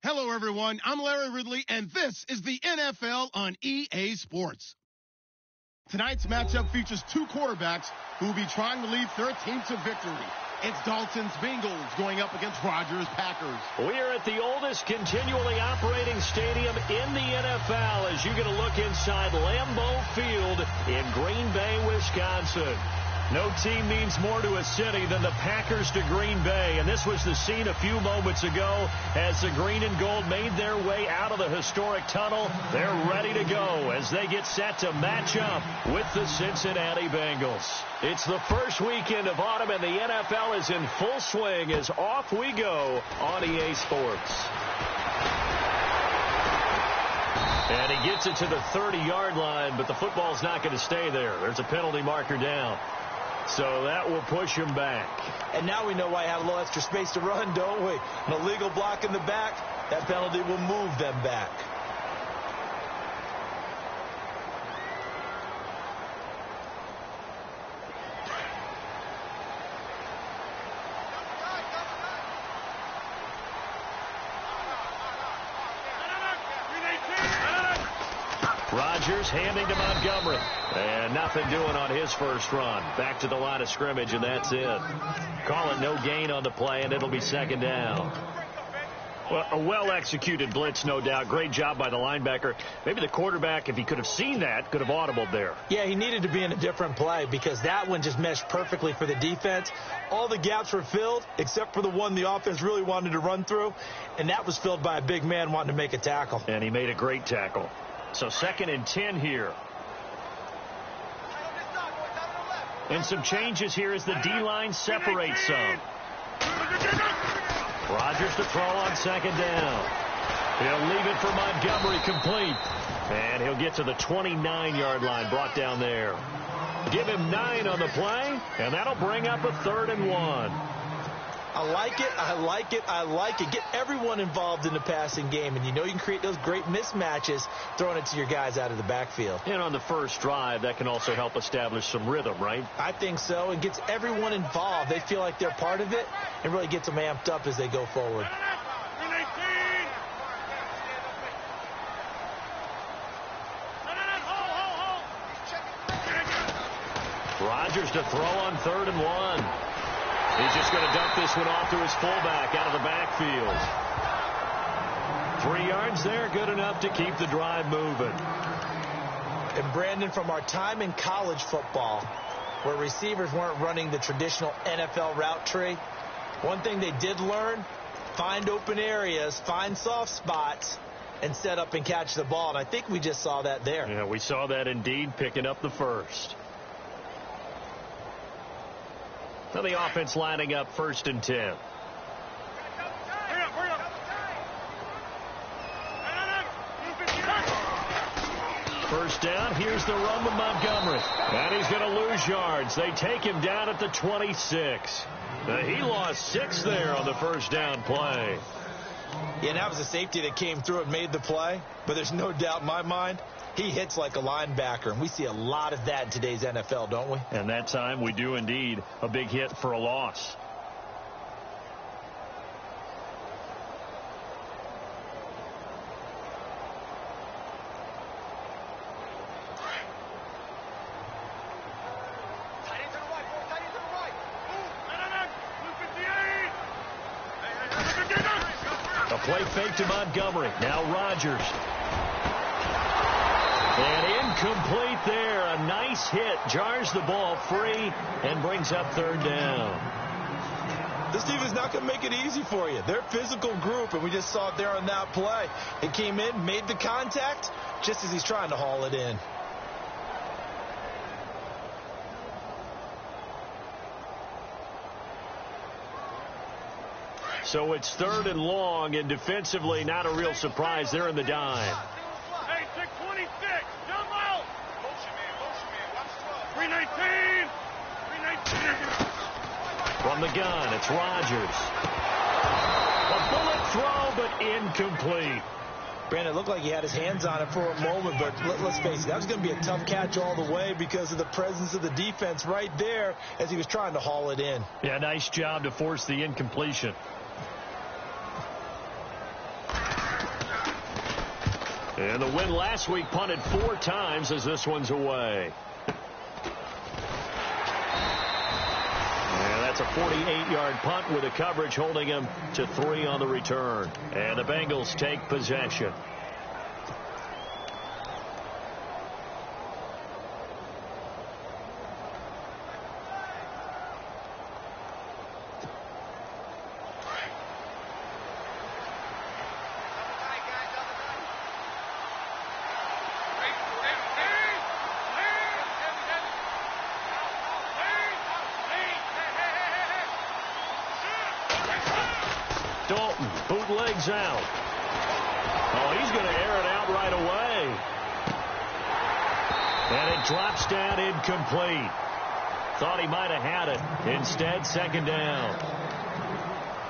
Hello, everyone. I'm Larry Ridley, and this is the NFL on EA Sports. Tonight's matchup features two quarterbacks who will be trying to lead their team to victory. It's Dalton's Bengals going up against Rodgers' Packers. We are at the oldest continually operating stadium in the NFL as you get a look inside Lambeau Field in Green Bay, Wisconsin. No team means more to a city than the Packers to Green Bay, and this was the scene a few moments ago as the green and gold made their way out of the historic tunnel. They're ready to go as they get set to match up with the Cincinnati Bengals. It's the first weekend of autumn, and the NFL is in full swing as off we go on EA Sports. And he gets it to the 30-yard line, but the football's not going to stay there. There's a penalty marker down. So that will push him back. And now we know why I have a little extra space to run, don't we? An illegal block in the back, that penalty will move them back. Rodgers handing to Montgomery. And nothing doing on his first run. Back to the line of scrimmage, and that's it. Call it no gain on the play, and it'll be second down. Well, a well-executed blitz, no doubt. Great job by the linebacker. Maybe the quarterback, if he could have seen that, could have audibled there. Yeah, he needed to be in a different play because that one just meshed perfectly for the defense. All the gaps were filled except for the one the offense really wanted to run through, and that was filled by a big man wanting to make a tackle. And he made a great tackle. So 2nd and 10 here. And some changes here as the D-line separates some. Rodgers to throw on 2nd down. He'll leave it for Montgomery complete. And he'll get to the 29-yard line, brought down there. Give him 9 on the play, and that'll bring up a 3rd and 1. I like it, I like it, I like it. Get everyone involved in the passing game, and you know you can create those great mismatches throwing it to your guys out of the backfield. And on the first drive, that can also help establish some rhythm, right? I think so. It gets everyone involved. They feel like they're part of it and really gets them amped up as they go forward. Rodgers to throw on 3rd and 1. He's just going to dump this one off to his fullback out of the backfield. 3 yards there, good enough to keep the drive moving. And Brandon, from our time in college football, where receivers weren't running the traditional NFL route tree, one thing they did learn, find open areas, find soft spots, and set up and catch the ball. And I think we just saw that there. Yeah, we saw that indeed, picking up the first. Now the offense lining up 1st and 10. First down, here's the run with Montgomery. And he's going to lose yards. They take him down at the 26. He lost 6 there on the first down play. Yeah, that was a safety that came through and made the play. But there's no doubt in my mind, he hits like a linebacker. And we see a lot of that in today's NFL, don't we? And that time we do indeed a big hit for a loss. Play fake to Montgomery. Now Rodgers. And incomplete there. A nice hit. Jars the ball free and brings up 3rd down. This team is not going to make it easy for you. They're a physical group, and we just saw it there on that play. It came in, made the contact, just as he's trying to haul it in. So it's 3rd and long, and defensively not a real surprise. They're in the dime. Hey, 626, jump out. Motion man, watch 12. 319. From the gun, it's Rodgers. A bullet throw, but incomplete. Brandon, it looked like he had his hands on it for a moment, but let's face it, that was going to be a tough catch all the way because of the presence of the defense right there as he was trying to haul it in. Yeah, nice job to force the incompletion. And the win last week punted 4 times as this one's away. And that's a 48-yard punt with the coverage holding him to 3 on the return. And the Bengals take possession. Dalton bootlegs out. Oh, he's going to air it out right away. And it drops down incomplete. Thought he might have had it. Instead, 2nd down.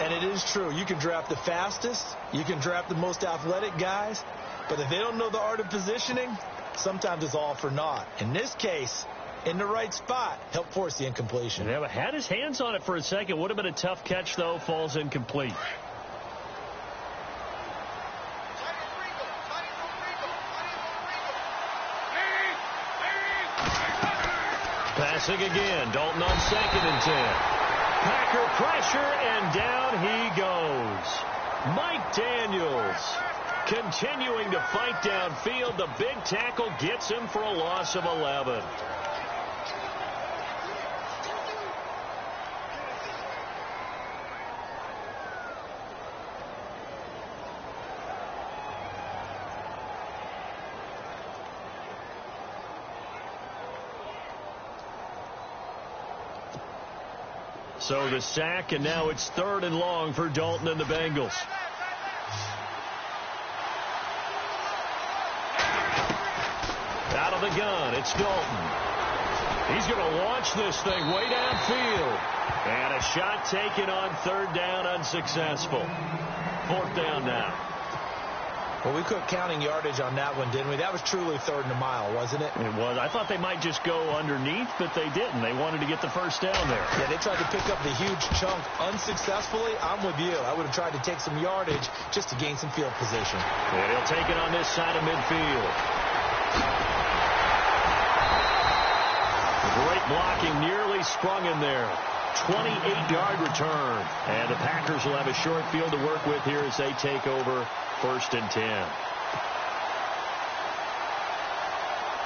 And it is true. You can draft the fastest. You can draft the most athletic guys. But if they don't know the art of positioning, sometimes it's all for naught. In this case, in the right spot, helped force the incompletion. Yeah, had his hands on it for a second. Would have been a tough catch, though. Falls incomplete. Passing again. Dalton on 2nd and 10. Packer pressure, and down he goes. Mike Daniels continuing to fight downfield. The big tackle gets him for a loss of 11. So the sack, and now it's 3rd and long for Dalton and the Bengals. Out of the gun, it's Dalton. He's going to launch this thing way downfield. And a shot taken on 3rd down, unsuccessful. 4th down now. Well, we quit counting yardage on that one, didn't we? That was truly 3rd and a mile, wasn't it? It was. I thought they might just go underneath, but they didn't. They wanted to get the first down there. Yeah, they tried to pick up the huge chunk unsuccessfully. I'm with you. I would have tried to take some yardage just to gain some field position. And he'll take it on this side of midfield. Great blocking, nearly sprung in there. 28-yard return. And the Packers will have a short field to work with here as they take over 1st and 10.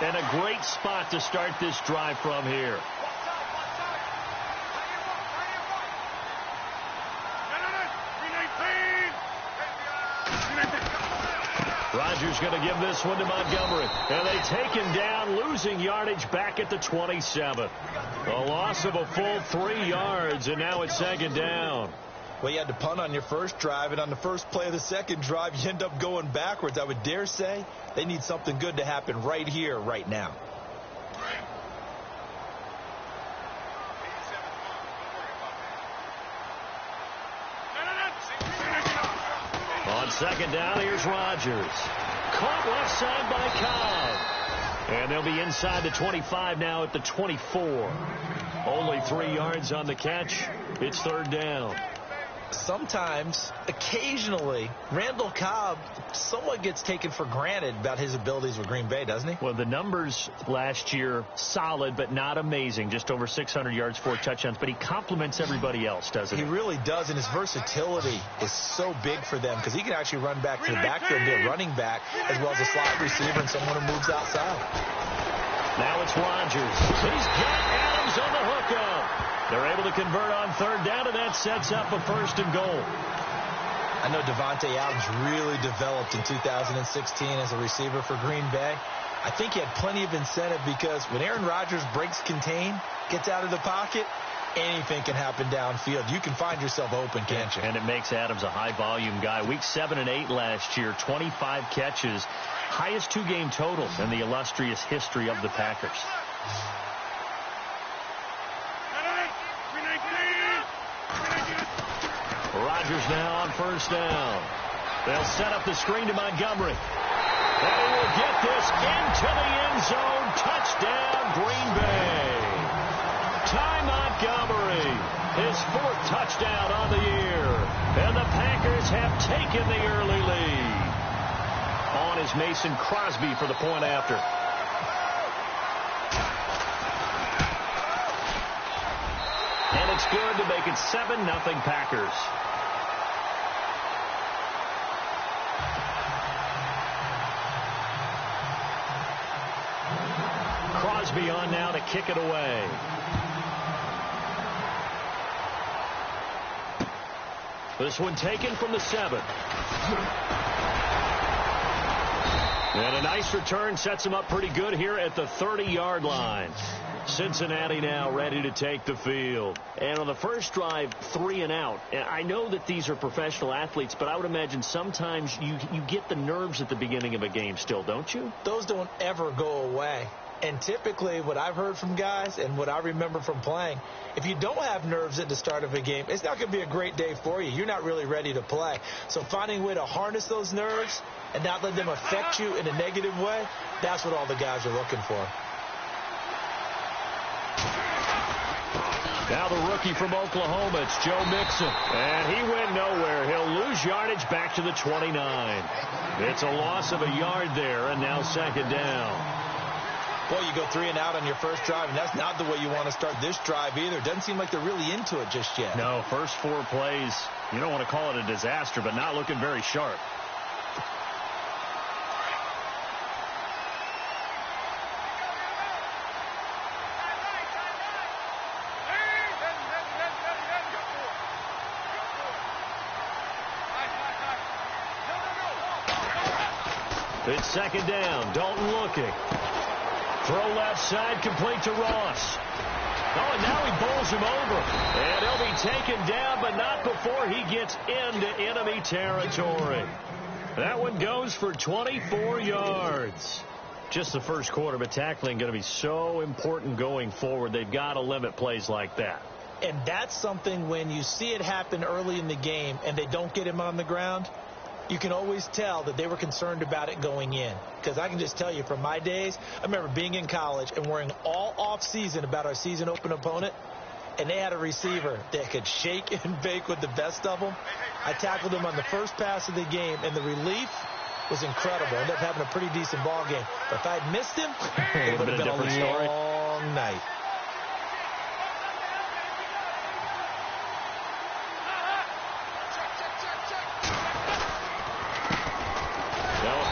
And a great spot to start this drive from here. Rogers going to give this one to Montgomery. And they take him down, losing yardage back at the 27. A loss of a full 3 yards, and now it's second down. Well, you had to punt on your first drive, and on the first play of the second drive, you end up going backwards. I would dare say they need something good to happen right here, right now. On second down, here's Rogers. Caught left side by Cobb. And they'll be inside the 25 now at the 24. Only 3 yards on the catch. It's third down. Sometimes, occasionally, Randall Cobb somewhat gets taken for granted about his abilities with Green Bay, doesn't he? Well, the numbers last year, solid but not amazing. Just over 600 yards, 4 touchdowns. But he complements everybody else, doesn't he? He really does, and his versatility is so big for them because he can actually run back to the backfield and be a running back as well as a slot receiver and someone who moves outside. Now it's Rogers. He's got Adams on the hookup. They're able to convert on third down, and that sets up a first and goal. I know Devontae Adams really developed in 2016 as a receiver for Green Bay. I think he had plenty of incentive because when Aaron Rodgers breaks contain, gets out of the pocket, anything can happen downfield. You can find yourself open, can't you? And it makes Adams a high-volume guy. Week 7 and 8 last year, 25 catches, highest 2-game totals in the illustrious history of the Packers. Rodgers now on first down. They'll set up the screen to Montgomery. And he will get this into the end zone. Touchdown, Green Bay. Ty Montgomery, his 4th touchdown on the year. And the Packers have taken the early lead. On is Mason Crosby for the point after. And it's good to make it 7-0 Packers. Crosby on now to kick it away. This one taken from the 7. And a nice return sets him up pretty good here at the 30-yard line. Cincinnati now ready to take the field. And on the first drive, 3 and out. And I know that these are professional athletes, but I would imagine sometimes you get the nerves at the beginning of a game still, don't you? Those don't ever go away. And typically what I've heard from guys and what I remember from playing, if you don't have nerves at the start of a game, it's not going to be a great day for you. You're not really ready to play. So finding a way to harness those nerves and not let them affect you in a negative way, that's what all the guys are looking for. Now the rookie from Oklahoma, it's Joe Mixon. And he went nowhere. He'll lose yardage back to the 29. It's a loss of a yard there, and now second down. Boy, you go 3 and out on your first drive, and that's not the way you want to start this drive either. Doesn't seem like they're really into it just yet. No, first 4 plays, you don't want to call it a disaster, but not looking very sharp. It's second down. Dalton looking. Throw left side, complete to Ross. Oh, and now he bowls him over. And he'll be taken down, but not before he gets into enemy territory. That one goes for 24 yards. Just the first quarter, but tackling going to be so important going forward. They've got to limit plays like that. And that's something when you see it happen early in the game and they don't get him on the ground, you can always tell that they were concerned about it going in. Because I can just tell you from my days, I remember being in college and worrying all off-season about our season open opponent, and they had a receiver that could shake and bake with the best of them. I tackled him on the first pass of the game, and the relief was incredible. Ended up having a pretty decent ball game. But if I had missed him, it would have been a long night.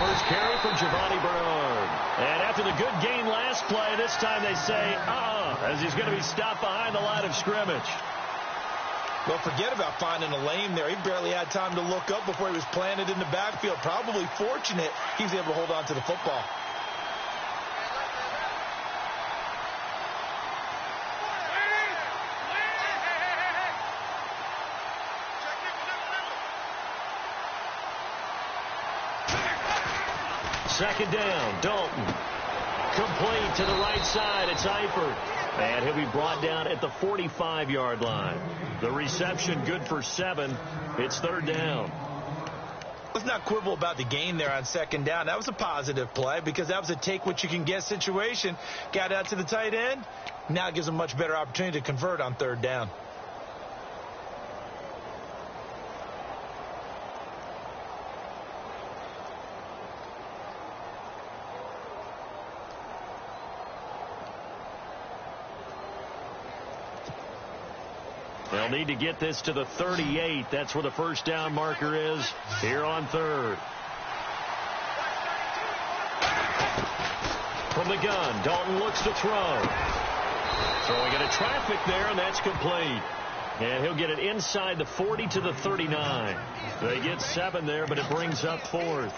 First carry from Giovanni Bernard. And after the good game last play, this time they say, as he's going to be stopped behind the line of scrimmage. Well, forget about finding a lane there. He barely had time to look up before he was planted in the backfield. Probably fortunate he was able to hold on to the football. Second down, Dalton. Complete to the right side. It's Eifert. And he'll be brought down at the 45-yard line. The reception good for 7. It's third down. Let's not quibble about the gain there on second down. That was a positive play because that was a take-what-you-can-get situation. Got out to the tight end. Now it gives him a much better opportunity to convert on third down. They'll need to get this to the 38. That's where the first down marker is here on third. From the gun, Dalton looks to throw. Throwing into traffic there, and that's complete. And he'll get it inside the 40 to the 39. They get 7 there, but it brings up fourth.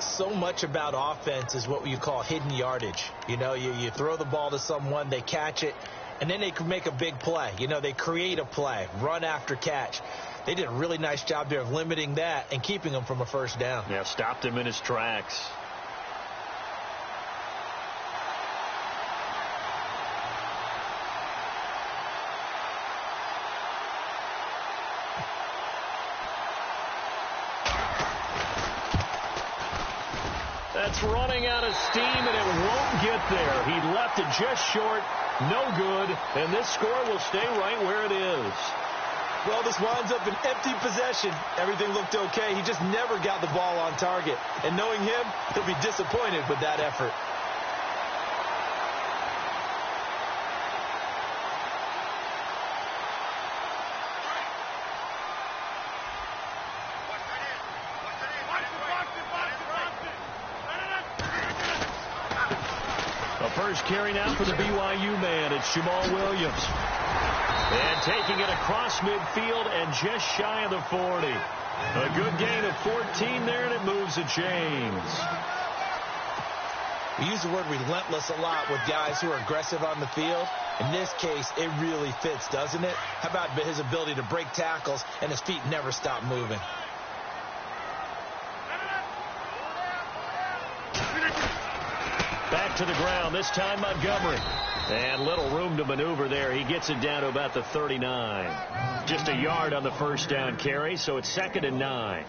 So much about offense is what you call hidden yardage. You know, you throw the ball to someone, they catch it, and then they can make a big play. You know, they create a play, run after catch. They did a really nice job there of limiting that and keeping him from a first down. Yeah, stopped him in his tracks. That's running out of steam, and it won't get there. He left it just short. No good, and this score will stay right where it is. Well, this winds up an empty possession. Everything looked okay. He just never got the ball on target. And knowing him, he'll be disappointed with that effort. First carry now for the BYU man. It's Jamal Williams. And taking it across midfield and just shy of the 40. A good gain of 14 there, and it moves to James. We use the word relentless a lot with guys who are aggressive on the field. In this case, it really fits, doesn't it? How about his ability to break tackles and his feet never stop moving? Back to the ground, this time Montgomery. And little room to maneuver there. He gets it down to about the 39. Just a yard on the first down carry, so it's 2nd and 9.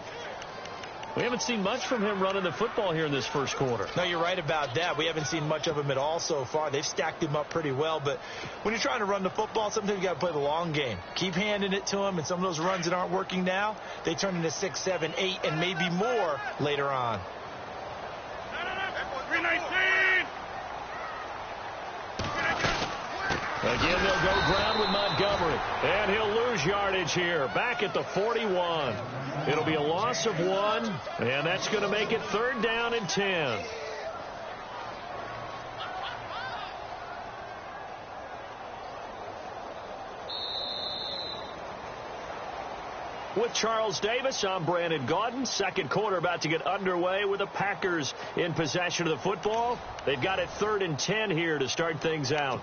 We haven't seen much from him running the football here in this first quarter. No, you're right about that. We haven't seen much of him at all so far. They've stacked him up pretty well, but when you're trying to run the football, sometimes you got to play the long game. Keep handing it to him, and some of those runs that aren't working now, they turn into 6, 7, 8, and maybe more later on. 319. Again, they'll go ground with Montgomery. And he'll lose yardage here. Back at the 41. It'll be a loss of 1. And that's going to make it 3rd down and 10. With Charles Davis, I'm Brandon Gaudin. Second quarter about to get underway with the Packers in possession of the football. They've got it 3rd and 10 here to start things out.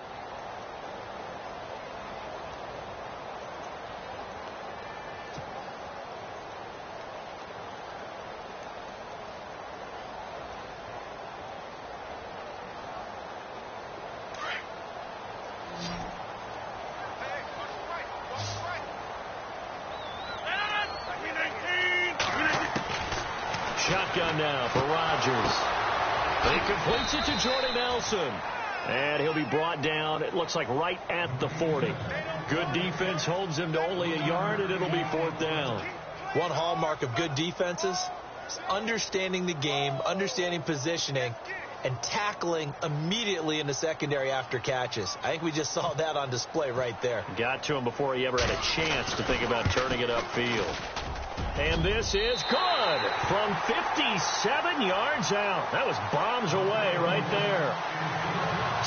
Shotgun now for Rodgers. He completes it to Jordy Nelson. And he'll be brought down, it looks like, right at the 40. Good defense holds him to only a yard, and it'll be 4th down. One hallmark of good defenses is understanding the game, understanding positioning, and tackling immediately in the secondary after catches. I think we just saw that on display right there. Got to him before he ever had a chance to think about turning it upfield. And this is good from 57 yards out. That was bombs away right there.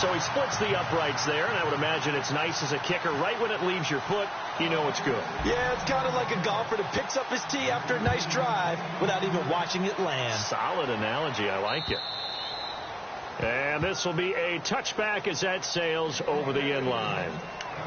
So he splits the uprights there, and I would imagine it's nice as a kicker. Right when it leaves your foot, you know it's good. Yeah, it's kind of like a golfer that picks up his tee after a nice drive without even watching it land. Solid analogy. I like it. And this will be a touchback as that sails over the end line.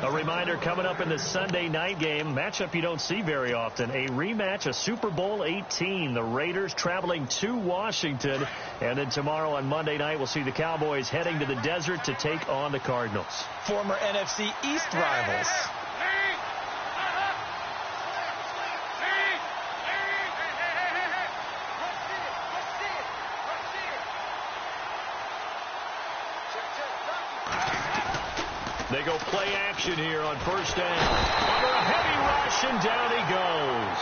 A reminder coming up in the Sunday night game, matchup you don't see very often, a rematch of Super Bowl 18. The Raiders traveling to Washington. And then tomorrow on Monday night, we'll see the Cowboys heading to the desert to take on the Cardinals. Former NFC East rivals. They go play action here on first down. Under a heavy rush, and down he goes.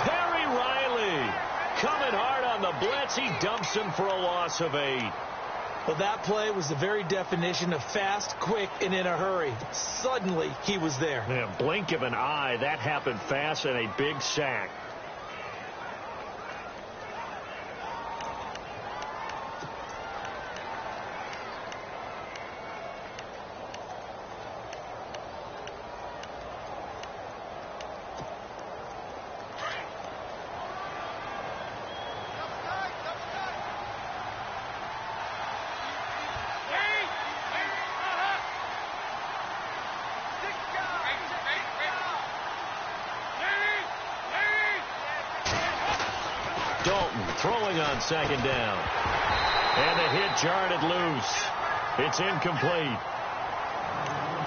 Perry Riley coming hard on the blitz. He dumps him for a loss of 8. Well, that play was the very definition of fast, quick, and in a hurry. Suddenly, he was there. Yeah, blink of an eye. That happened fast, and a big sack. Throwing on second down. And the hit jarred it loose. It's incomplete.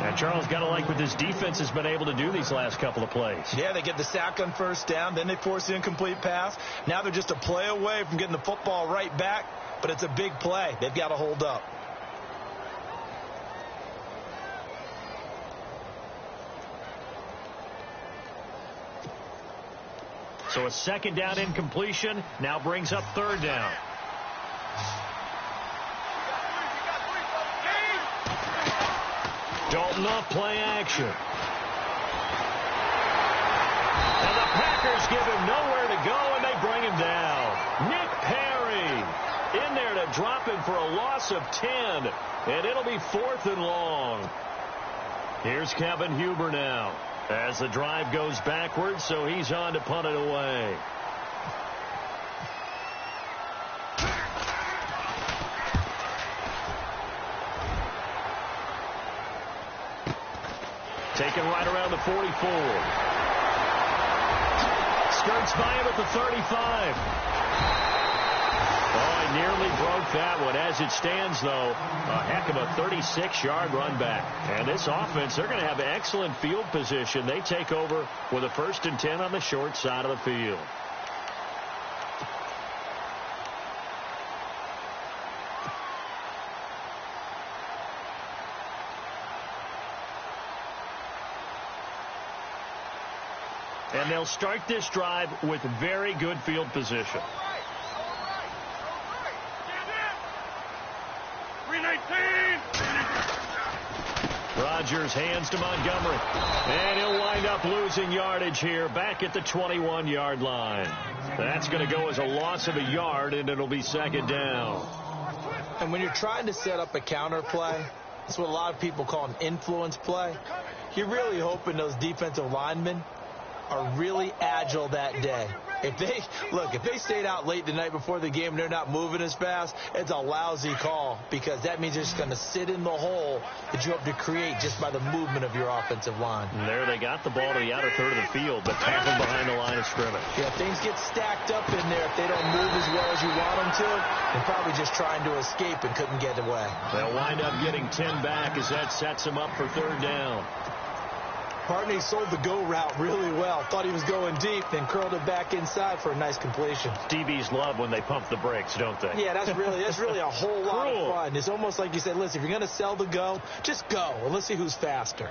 And Charles, got to like what this defense has been able to do these last couple of plays. Yeah, they get the sack on first down, then they force the incomplete pass. Now they're just a play away from getting the football right back, but it's a big play. They've got to hold up. So a second down incompletion now brings up third down. Dalton off play action. And the Packers give him nowhere to go, and they bring him down. Nick Perry in there to drop him for a loss of 10, and it'll be 4th and long. Here's Kevin Huber now, as the drive goes backwards, so he's on to punt it away. Taken right around the 44. Skirts by him at the 35. Oh, I nearly broke that one. As it stands, though, a heck of a 36-yard run back. And this offense, they're going to have excellent field position. They take over with a 1st and 10 on the short side of the field. And they'll start this drive with very good field position. 319. Rodgers hands to Montgomery. And he'll wind up losing yardage here back at the 21-yard line. That's going to go as a loss of a yard, and it'll be second down. And when you're trying to set up a counter play, that's what a lot of people call an influence play. You're really hoping those defensive linemen are really agile that day. If they stayed out late the night before the game and they're not moving as fast, it's a lousy call, because that means they're just going to sit in the hole that you hope to create just by the movement of your offensive line. And there they got the ball to the outer third of the field, but tapping behind the line of scrimmage. Yeah, things get stacked up in there. If they don't move as well as you want them to, they're probably just trying to escape and couldn't get away. They'll wind up getting 10 back as that sets them up for third down. Partney sold the go route really well. Thought he was going deep, then curled it back inside for a nice completion. DBs love when they pump the brakes, don't they? Yeah, that's really a whole lot of fun. It's almost like you said, listen, if you're going to sell the go, just go, and let's see who's faster.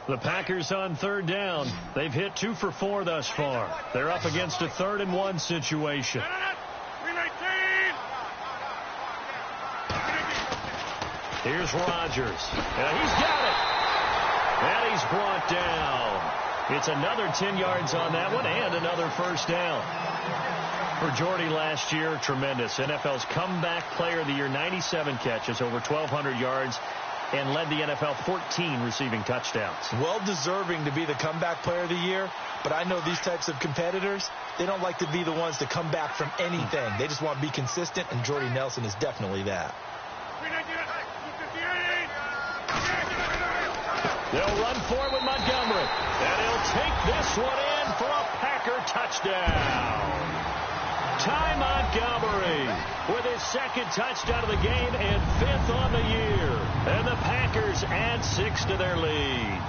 The Packers on third down. They've hit 2 for 4 thus far. They're up against a 3rd and 1 situation. 319. Here's Rodgers. He's got it. And he's brought down. It's another 10 yards on that one and another first down. For Jordy last year, tremendous. NFL's comeback player of the year, 97 catches, over 1,200 yards, and led the NFL 14 receiving touchdowns. Well deserving to be the comeback player of the year, but I know these types of competitors, they don't like to be the ones to come back from anything. They just want to be consistent, and Jordy Nelson is definitely that. They'll run for it with Montgomery, and he'll take this one in for a Packer touchdown. Ty Montgomery with his second touchdown of the game and 5th on the year. And the Packers add 6 to their lead.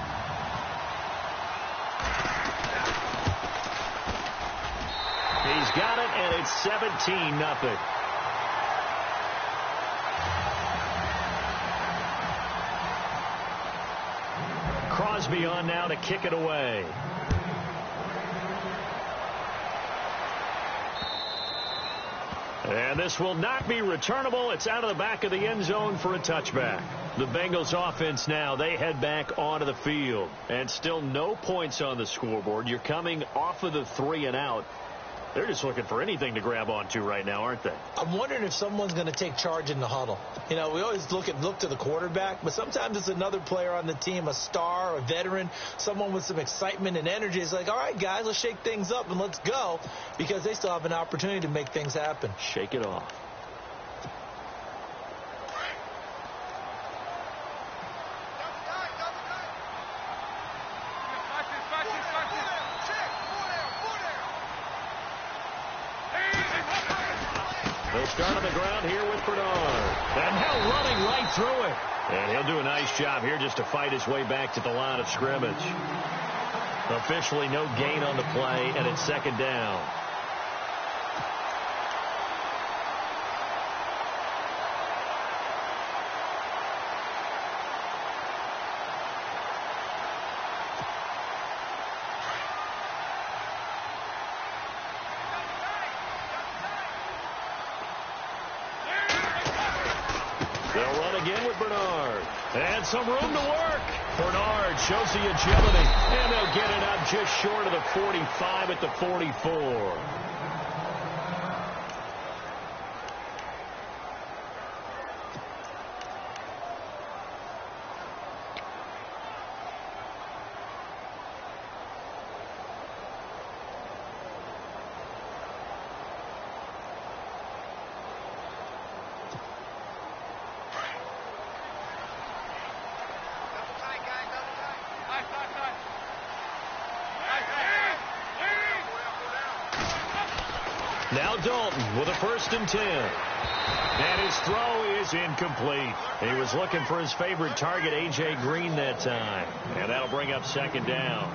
He's got it, and it's 17-0. Crosby on now to kick it away. And this will not be returnable. It's out of the back of the end zone for a touchback. The Bengals offense now, they head back onto the field. And still no points on the scoreboard. You're coming off of the 3 and out. They're just looking for anything to grab onto right now, aren't they? I'm wondering if someone's going to take charge in the huddle. You know, we always look to the quarterback, but sometimes it's another player on the team, a star, a veteran, someone with some excitement and energy. It's like, all right, guys, let's shake things up and let's go, because they still have an opportunity to make things happen. Shake it off. They'll start on the ground here with Bernard. And now running right through it. And he'll do a nice job here just to fight his way back to the line of scrimmage. Officially no gain on the play, and it's 2nd down. They'll run again with Bernard. And some room to work. Bernard shows the agility. And they'll get it up just short of the 45 at the 44. Now Dalton with a 1st and 10. And his throw is incomplete. He was looking for his favorite target, A.J. Green, that time. And that'll bring up 2nd down.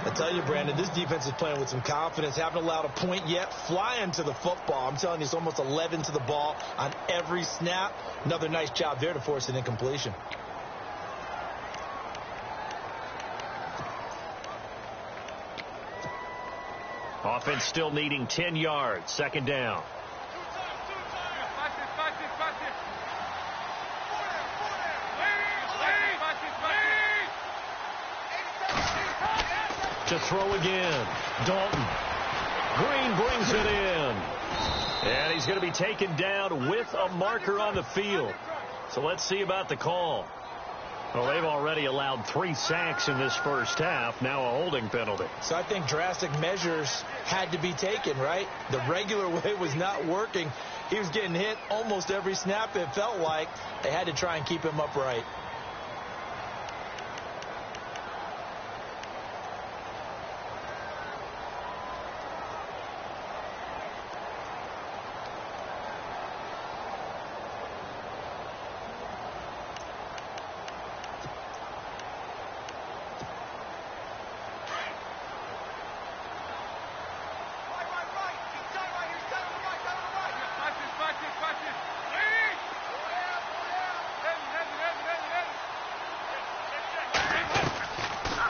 I tell you, Brandon, this defense is playing with some confidence. Haven't allowed a point yet. Flying to the football. I'm telling you, it's almost 11 to the ball on every snap. Another nice job there to force an incompletion. Offense still needing 10 yards. 2nd down. To throw again. Dalton. Green brings it in. And he's going to be taken down with a marker on the field. So let's see about the call. Well, they've already allowed 3 sacks in this first half. Now a holding penalty. So I think drastic measures had to be taken, right? The regular way was not working. He was getting hit almost every snap, it felt like. They had to try and keep him upright.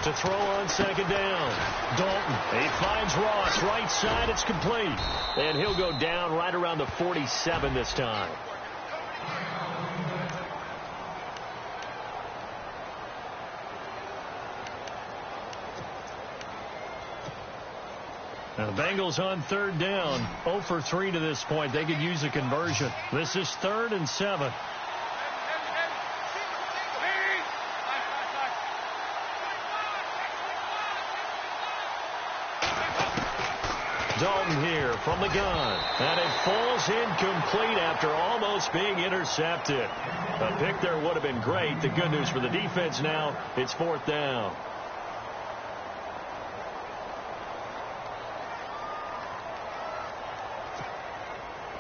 To throw on 2nd down. Dalton. He finds Ross. Right side. It's complete. And he'll go down right around the 47 this time. Now the Bengals on third down, 0 for 3 to this point. They could use a conversion. This is 3rd and 7. Dalton here from the gun. And it falls incomplete after almost being intercepted. A pick there would have been great. The good news for the defense now, it's 4th down.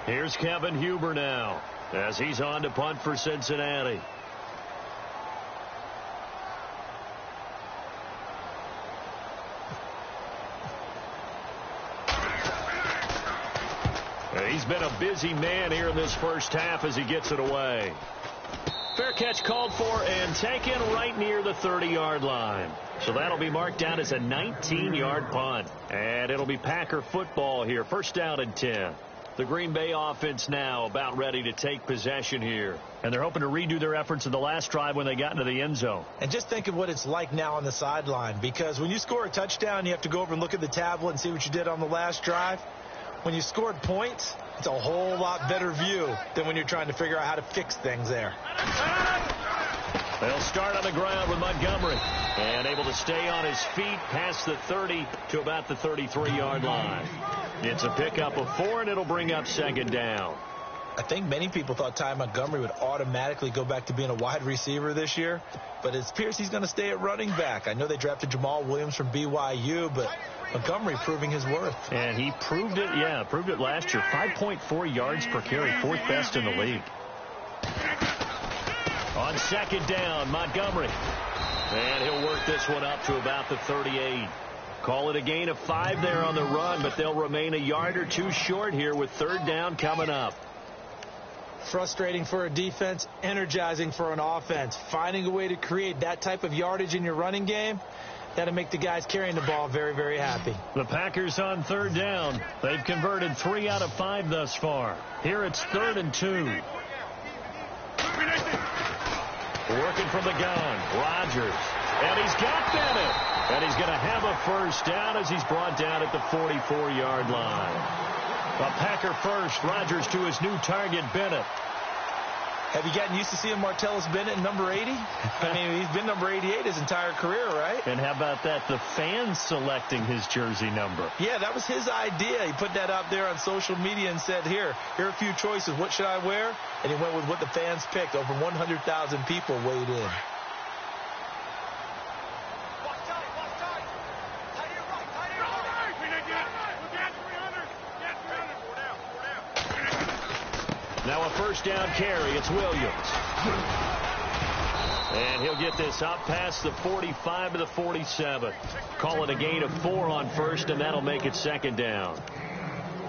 Here's Kevin Huber now as he's on to punt for Cincinnati. He's been a busy man here in this first half as he gets it away. Fair catch called for and taken right near the 30-yard line. So that'll be marked down as a 19-yard punt. And it'll be Packer football here. 1st down and 10. The Green Bay offense now about ready to take possession here. And they're hoping to redo their efforts in the last drive when they got into the end zone. And just think of what it's like now on the sideline. Because when you score a touchdown, you have to go over and look at the tablet and see what you did on the last drive. When you scored points, it's a whole lot better view than when you're trying to figure out how to fix things there. They'll start on the ground with Montgomery. And able to stay on his feet past the 30 to about the 33-yard line. It's a pickup of 4, and it'll bring up 2nd down. I think many people thought Ty Montgomery would automatically go back to being a wide receiver this year. But it appears he's going to stay at running back. I know they drafted Jamal Williams from BYU, but Montgomery proving his worth. And he proved it, proved it last year. 5.4 yards per carry, 4th best in the league. On 2nd down, Montgomery. And he'll work this one up to about the 38. Call it a gain of 5 there on the run, but they'll remain a yard or 2 short here with 3rd down coming up. Frustrating for a defense, energizing for an offense. Finding a way to create that type of yardage in your running game, that'll make the guys carrying the ball very, very happy. The Packers on 3rd down. They've converted 3 out of 5 thus far. Here it's 3rd and 2. Working from the gun, Rodgers. And he's got Bennett. And he's going to have a 1st down as he's brought down at the 44-yard line. A Packer first. Rodgers to his new target, Bennett. Have you gotten used to seeing Martellus Bennett in number 80? I mean, he's been number 88 his entire career, right? And how about that? The fans selecting his jersey number. Yeah, that was his idea. He put that out there on social media and said, here are a few choices. What should I wear? And he went with what the fans picked. Over 100,000 people weighed in. Now a 1st down carry. It's Williams. And he'll get this up past the 45 to the 47. Call it a gain of 4 on 1st, and that'll make it 2nd down.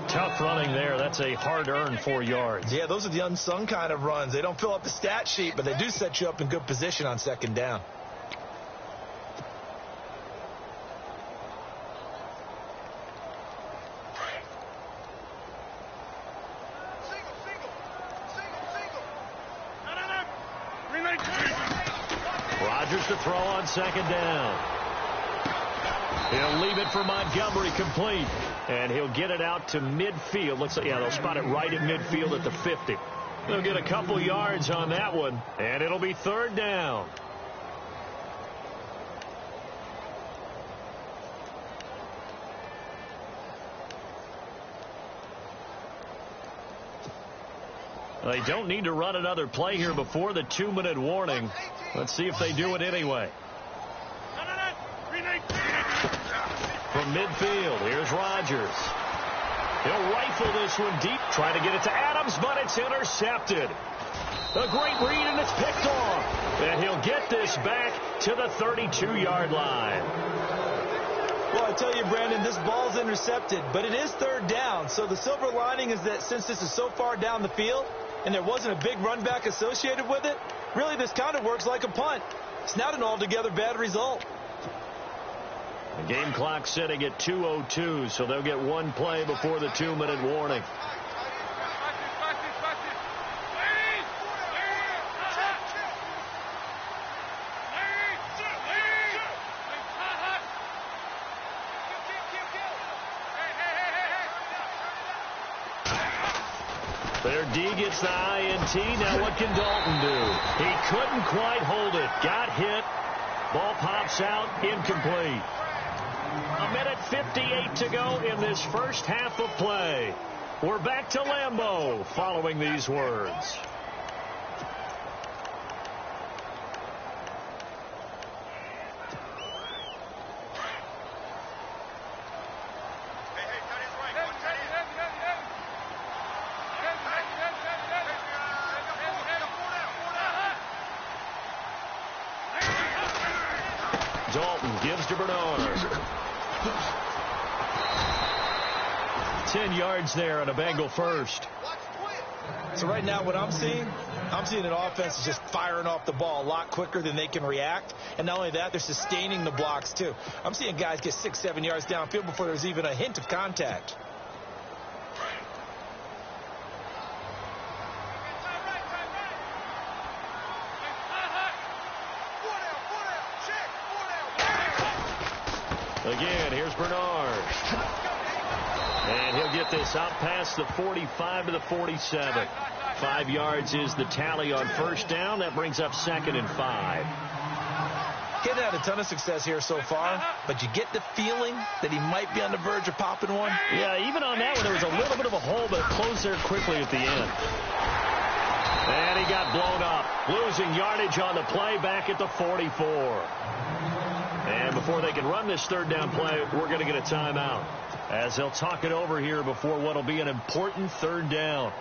Tough running there. That's a hard-earned 4 yards. Yeah, those are the unsung kind of runs. They don't fill up the stat sheet, but they do set you up in good position on 2nd down. Rodgers to throw on 2nd down. He'll leave it for Montgomery complete. And he'll get it out to midfield. Looks like, they'll spot it right at midfield at the 50. They'll get a couple yards on that one. And it'll be 3rd down. They don't need to run another play here before the 2-minute warning. Let's see if they do it anyway. From midfield, here's Rodgers. He'll rifle this one deep, trying to get it to Adams, but it's intercepted. A great read, and it's picked off. And he'll get this back to the 32-yard line. Well, I tell you, Brandon, this ball's intercepted, but it is 3rd down. So the silver lining is that since this is so far down the field and there wasn't a big run back associated with it, really this kind of works like a punt. It's not an altogether bad result. The game clock sitting at 2:02, so they'll get 1 play before the 2-minute warning. Their D gets the INT. Now what can Dalton do? He couldn't quite hold it. Got hit. Ball pops out. Incomplete. 1:58 to go in this first half of play. We're back to Lambeau following these words. Dalton gives to Bernard. 10 yards there on a Bengal first. So right now what I'm seeing an offense is just firing off the ball a lot quicker than they can react. And not only that, they're sustaining the blocks too. I'm seeing guys get 6-7 yards downfield before there's even a hint of contact. Again, here's Bernard. And he'll get this out past the 45 to the 47. 5 yards is the tally on first down. That brings up 2nd and 5. Getting had a ton of success here so far, but you get the feeling that he might be on the verge of popping one. Yeah, even on that one, there was a little bit of a hole, but it closed there quickly at the end. And he got blown up, losing yardage on the play back at the 44. And before they can run this third down play, we're going to get a timeout, as they'll talk it over here before what will be an important third down.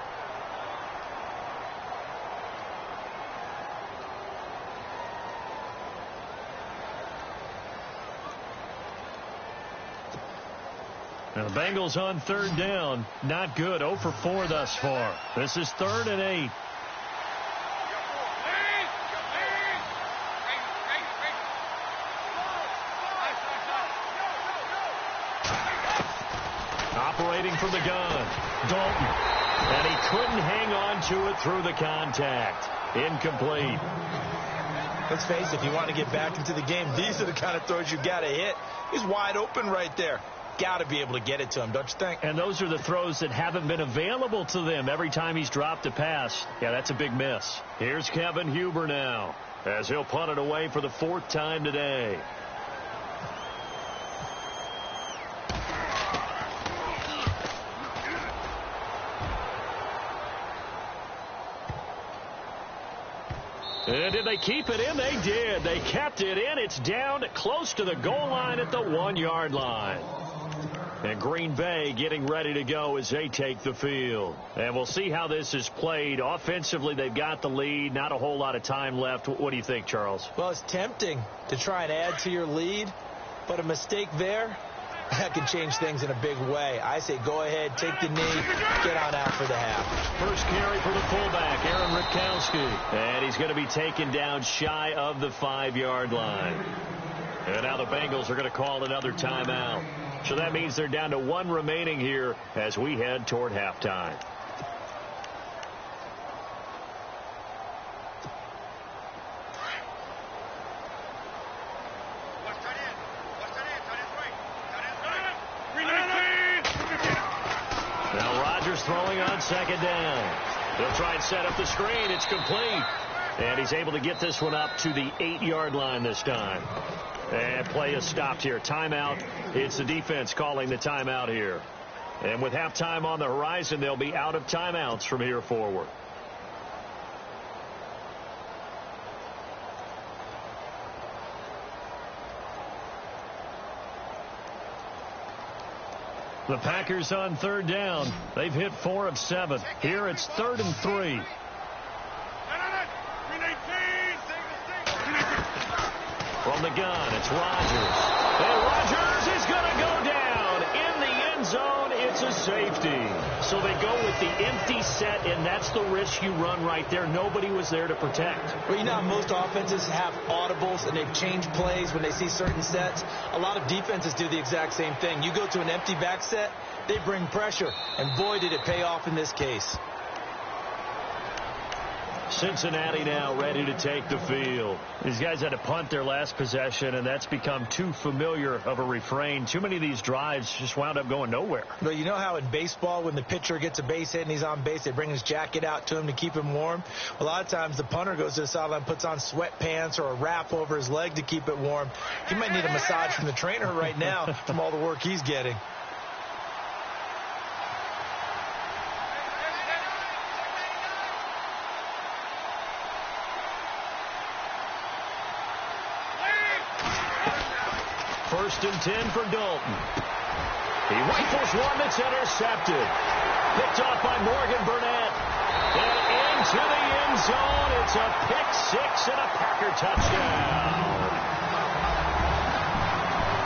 Now the Bengals on third down, not good. 0 for 4 thus far. This is 3rd and 8. Operating from the gun, Dalton. And he couldn't hang on to it through the contact. Incomplete. Let's face it, if you want to get back into the game, these are the kind of throws you got to hit. He's wide open right there. Got to be able to get it to him, don't you think? And those are the throws that haven't been available to them every time he's dropped a pass. Yeah, that's a big miss. Here's Kevin Huber now, as he'll punt it away for the 4th time today. And did they keep it in? They did. They kept it in. It's down close to the goal line at the 1-yard line. And Green Bay getting ready to go as they take the field. And we'll see how this is played. Offensively, they've got the lead. Not a whole lot of time left. What do you think, Charles? Well, it's tempting to try and add to your lead, but a mistake there, that can change things in a big way. I say go ahead, take the knee, get on out for the half. First carry for the fullback, Aaron Rutkowski. And he's going to be taken down shy of the 5-yard line. And now the Bengals are going to call another timeout. So that means they're down to 1 remaining here as we head toward halftime. Now Rodgers throwing on 2nd down. He'll try and set up the screen. It's complete. And he's able to get this one up to the 8-yard line this time. And play is stopped here. Timeout. It's the defense calling the timeout here. And with halftime on the horizon, they'll be out of timeouts from here forward. The Packers on 3rd down. They've hit 4 of 7. Here it's 3rd and 3. From the gun, it's Rodgers. And Rodgers is going to go down in the end zone. It's a safety. So they go with the empty set, and that's the risk you run right there. Nobody was there to protect. Well, you know how most offenses have audibles and they change plays when they see certain sets? A lot of defenses do the exact same thing. You go to an empty back set, they bring pressure. And boy, did it pay off in this case. Cincinnati now ready to take the field. These guys had to punt their last possession, and that's become too familiar of a refrain. Too many of these drives just wound up going nowhere. But you know how in baseball, when the pitcher gets a base hit and he's on base, they bring his jacket out to him to keep him warm? A lot of times the punter goes to the sideline, puts on sweatpants or a wrap over his leg to keep it warm. He might need a massage from the trainer right now from all the work he's getting. First and 10 for Dalton. He rifles one that's intercepted. Picked off by Morgan Burnett. And into the end zone. It's a pick six and a Packer touchdown.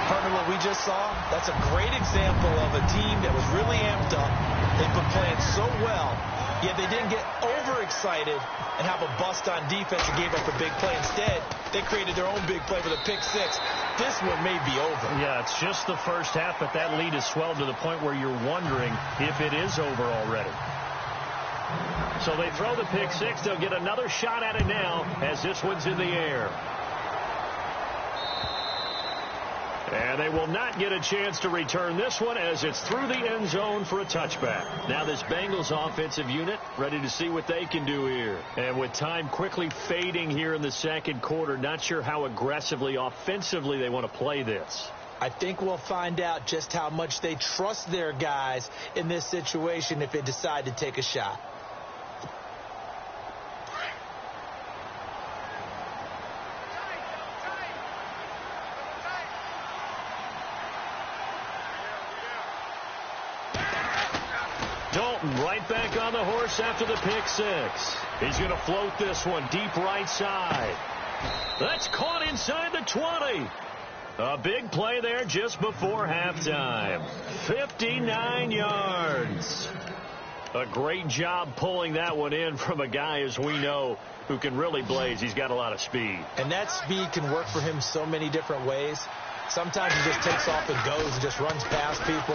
Partner, what we just saw, that's a great example of a team that was really amped up. They've been playing so well, yet they didn't get overexcited and have a bust on defense and gave up a big play. Instead, they created their own big play with a pick six. This one may be over. Yeah, it's just the first half, but that lead has swelled to the point where you're wondering if it is over already. So they throw the pick six. They'll get another shot at it now as this one's in the air. And they will not get a chance to return this one as it's through the end zone for a touchback. Now this Bengals offensive unit ready to see what they can do here. And with time quickly fading here in the second quarter, not sure how aggressively, offensively they want to play this. I think we'll find out just how much they trust their guys in this situation if they decide to take a shot. Right back on the horse after the pick six. He's going to float this one deep right side. That's caught inside the 20. A big play there just before halftime. 59 yards. A great job pulling that one in from a guy, as we know, who can really blaze. He's got a lot of speed. And that speed can work for him so many different ways. Sometimes he just takes off and goes and just runs past people.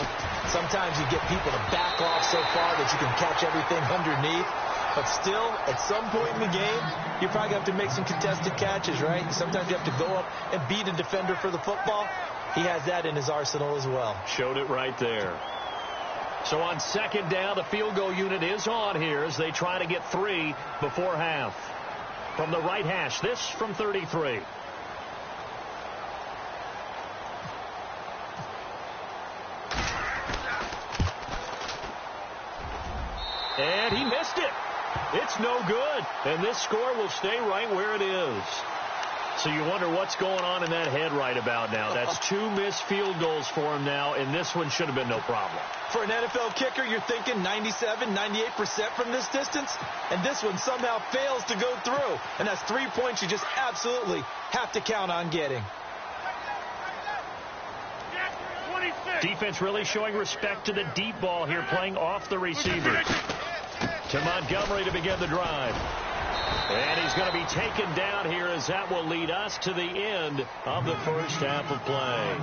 Sometimes you get people to back off so far that you can catch everything underneath. But still, at some point in the game, you probably have to make some contested catches, right? Sometimes you have to go up and beat a defender for the football. He has that in his arsenal as well. Showed it right there. So on second down, the field goal unit is on here as they try to get 3 before half. From the right hash, this from 33. And he missed it. It's no good. And this score will stay right where it is. So you wonder what's going on in that head right about now. That's 2 missed field goals for him now, and this one should have been no problem. For an NFL kicker, you're thinking 97, 98% from this distance, and this one somehow fails to go through. And that's 3 points you just absolutely have to count on getting. Defense really showing respect to the deep ball here, playing off the receivers. To Montgomery to begin the drive. And he's going to be taken down here as that will lead us to the end of the first half of play.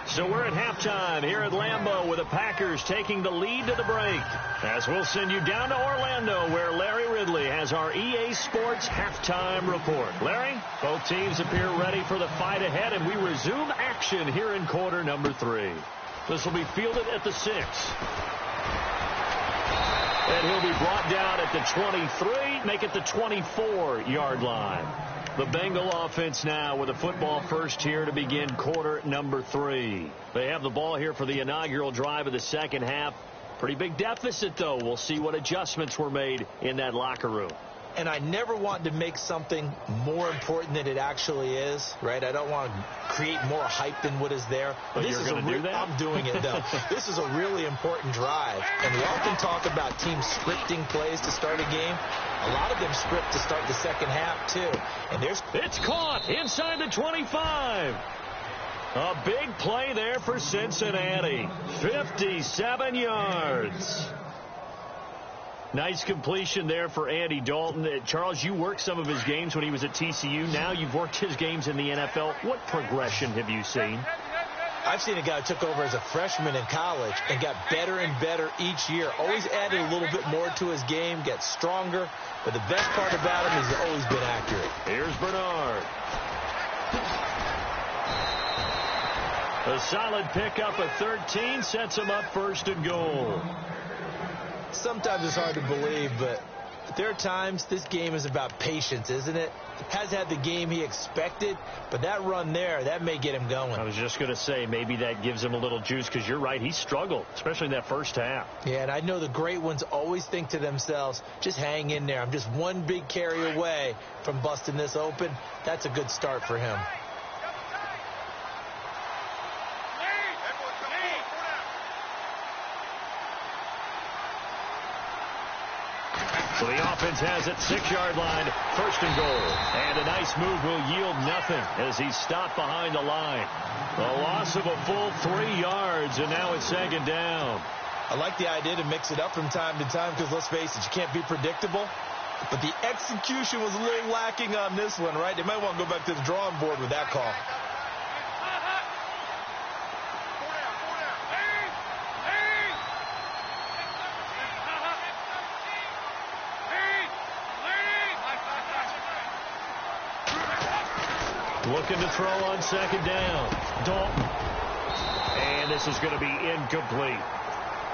So we're at halftime here at Lambeau with the Packers taking the lead to the break. As we'll send you down to Orlando where Larry Ridley has our EA Sports halftime report. Larry, both teams appear ready for the fight ahead, and we resume action here in quarter number 3. This will be fielded at the 6. And he'll be brought down at the 23, make it the 24-yard line. The Bengal offense now with a football first here to begin quarter number 3. They have the ball here for the inaugural drive of the second half. Pretty big deficit, though. We'll see what adjustments were made in that locker room. And I never want to make something more important than it actually is, right? I don't want to create more hype than what is there. But you're going to do that? I'm doing it, though. This is a really important drive. And we often talk about teams scripting plays to start a game. A lot of them script to start the second half, too. And it's caught inside the 25. A big play there for Cincinnati. 57 yards. Nice completion there for Andy Dalton. Charles, you worked some of his games when he was at TCU. Now you've worked his games in the NFL. What progression have you seen? I've seen a guy who took over as a freshman in college and got better and better each year. Always added a little bit more to his game, gets stronger. But the best part about him is he's always been accurate. Here's Bernard. A solid pickup of 13 sets him up first and goal. Sometimes it's hard to believe, but there are times this game is about patience, isn't it? Has had the game he expected, but that run there, that may get him going. I was just going to say, maybe that gives him a little juice, because you're right, he struggled, especially in that first half. Yeah, and I know the great ones always think to themselves, just hang in there. I'm just one big carry away from busting this open. That's a good start for him. So the offense has it, 6-yard line, first and goal. And a nice move will yield nothing as he's stopped behind the line. A loss of a full 3 yards, and now it's second down. I like the idea to mix it up from time to time because, let's face it, you can't be predictable. But the execution was a little lacking on this one, right? They might want to go back to the drawing board with that call. Looking to throw on second down. Dalton. And this is going to be incomplete.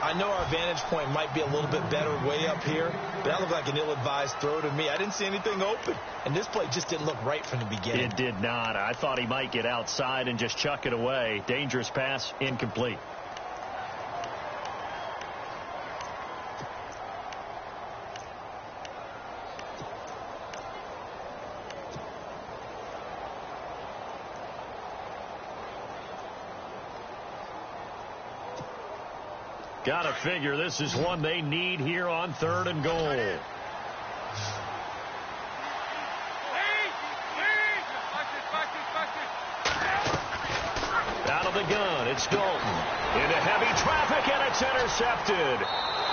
I know our vantage point might be a little bit better way up here, but that looked like an ill-advised throw to me. I didn't see anything open, and this play just didn't look right from the beginning. It did not. I thought he might get outside and just chuck it away. Dangerous pass, incomplete. Got to figure this is one they need here on third and goal. Out of the gun, it's Dalton. Into heavy traffic, and it's intercepted.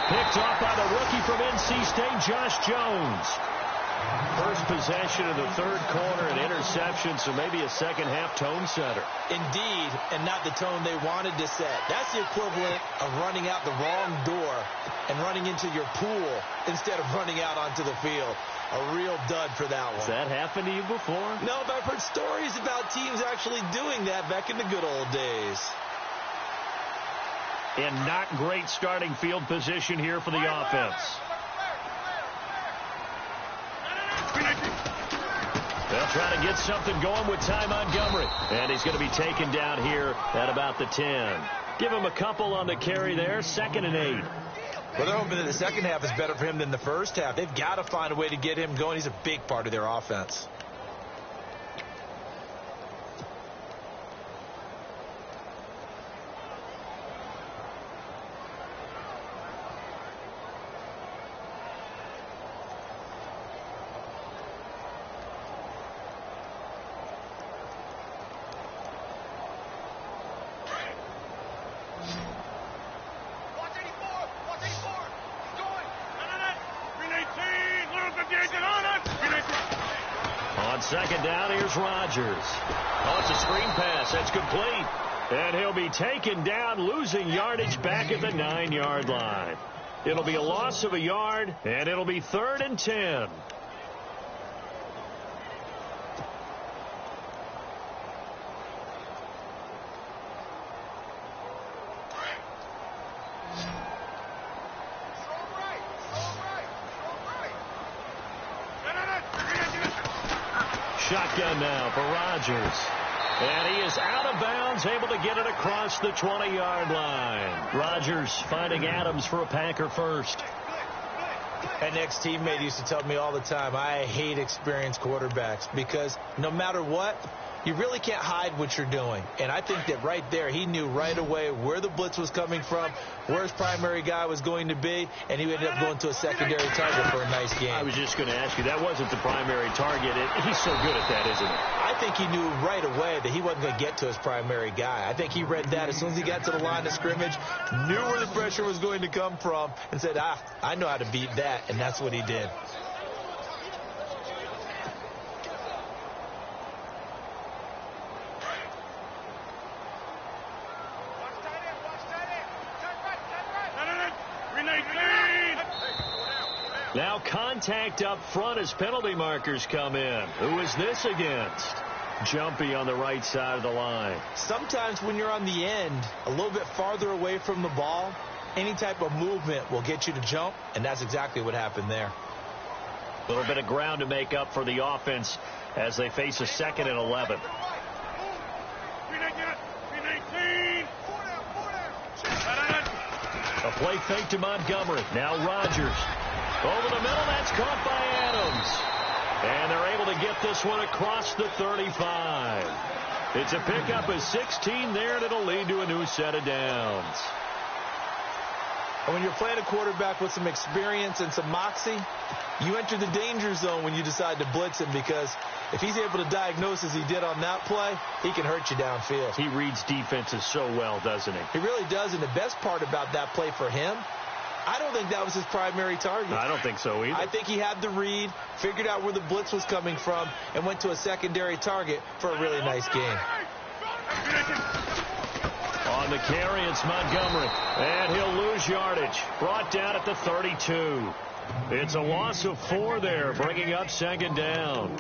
Picked off by the rookie from NC State, Josh Jones. First possession of the third quarter, an interception, so maybe a second-half tone setter. Indeed, and not the tone they wanted to set. That's the equivalent of running out the wrong door and running into your pool instead of running out onto the field. A real dud for that one. Has that happened to you before? No, but I've heard stories about teams actually doing that back in the good old days. And not great starting field position here for the offense. They'll try to get something going with Ty Montgomery. And he's going to be taken down here at about the 10. Give him a couple on the carry there. 2nd and 8. Well, they're hoping that the second half is better for him than the first half. They've got to find a way to get him going. He's a big part of their offense. On second down, here's Rodgers. Oh, it's a screen pass. That's complete. And he'll be taken down, losing yardage back at the 9-yard line. It'll be a loss of a yard, and it'll be 3rd and 10. Shotgun now for Rodgers. And he is out of bounds, able to get it across the 20-yard line. Rodgers finding Adams for a Packer first. An ex-teammate used to tell me all the time, I hate experienced quarterbacks because no matter what, you really can't hide what you're doing. And I think that right there, he knew right away where the blitz was coming from, where his primary guy was going to be, and he ended up going to a secondary target for a nice game. I was just going to ask you, that wasn't the primary target. He's so good at that, isn't he? I think he knew right away that he wasn't going to get to his primary guy. I think he read that as soon as he got to the line of scrimmage, knew where the pressure was going to come from, and said, I know how to beat that, and that's what he did. Now contact up front as penalty markers come in. Who is this against? Jumpy on the right side of the line. Sometimes when you're on the end, a little bit farther away from the ball, any type of movement will get you to jump, and that's exactly what happened there. A little bit of ground to make up for the offense as they face a 2nd and 11. A play fake to Montgomery. Now Rodgers. Over the middle, that's caught by Adams. And they're able to get this one across the 35. It's a pickup of 16 there, and it'll lead to a new set of downs. And when you're playing a quarterback with some experience and some moxie, you enter the danger zone when you decide to blitz him, because if he's able to diagnose as he did on that play, he can hurt you downfield. He reads defenses so well, doesn't he? He really does, and the best part about that play for him, I don't think that was his primary target. I don't think so either. I think he had the read, figured out where the blitz was coming from, and went to a secondary target for a really nice game. On the carry, it's Montgomery, and he'll lose yardage. Brought down at the 32. It's a loss of 4 there, bringing up 2nd down.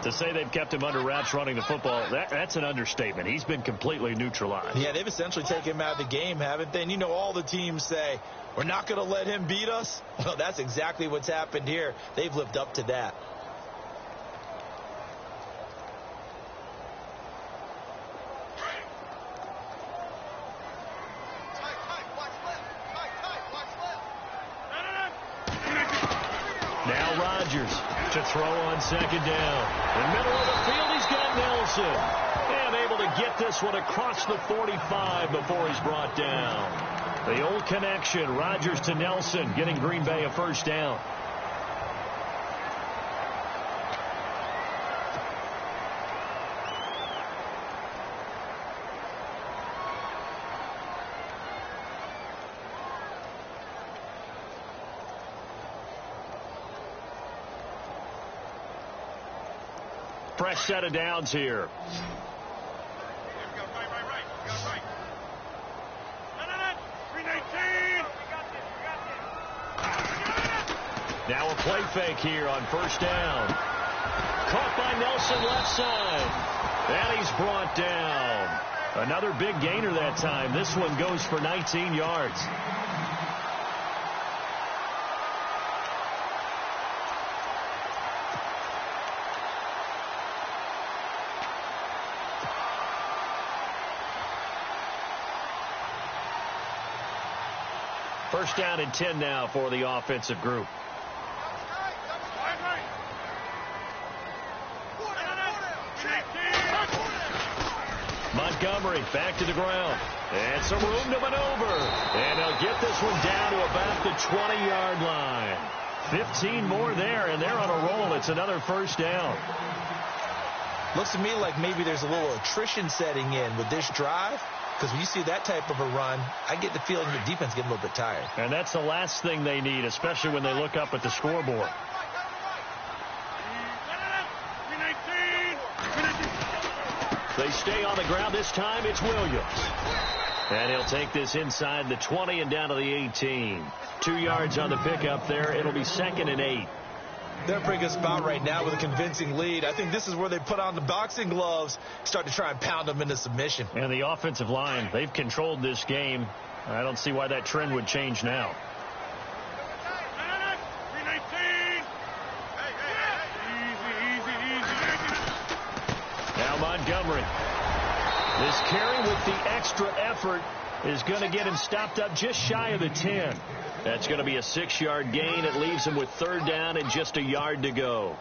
To say they've kept him under wraps running the football, that's an understatement. He's been completely neutralized. Yeah, they've essentially taken him out of the game, haven't they? And you know, all the teams say, we're not going to let him beat us. Well, that's exactly what's happened here. They've lived up to that. Now Rodgers to throw on 2nd down. In the middle of the field, he's got Nelson. And able to get this one across the 45 before he's brought down. The old connection, Rodgers to Nelson, getting Green Bay a 1st down. Fresh set of downs here. Now a play fake here on 1st down. Caught by Nelson left side. And he's brought down. Another big gainer that time. This one goes for 19 yards. First down and 10 now for the offensive group. Montgomery back to the ground. And some room to maneuver. And they'll get this one down to about the 20-yard line. 15 more there, and they're on a roll. It's another 1st down. Looks to me like maybe there's a little attrition setting in with this drive. Because when you see that type of a run, I get the feeling the defense getting a little bit tired. And that's the last thing they need, especially when they look up at the scoreboard. They stay on the ground. This time it's Williams. And he'll take this inside the 20 and down to the 18. 2 yards on the pickup there. It'll be 2nd and 8. They're a pretty good spot right now with a convincing lead. I think this is where they put on the boxing gloves, start to try and pound them into submission. And the offensive line, they've controlled this game. I don't see why that trend would change now. Now Montgomery. This carry with the extra effort is going to get him stopped up just shy of the 10. That's going to be a 6-yard gain. It leaves him with 3rd down and just a yard to go.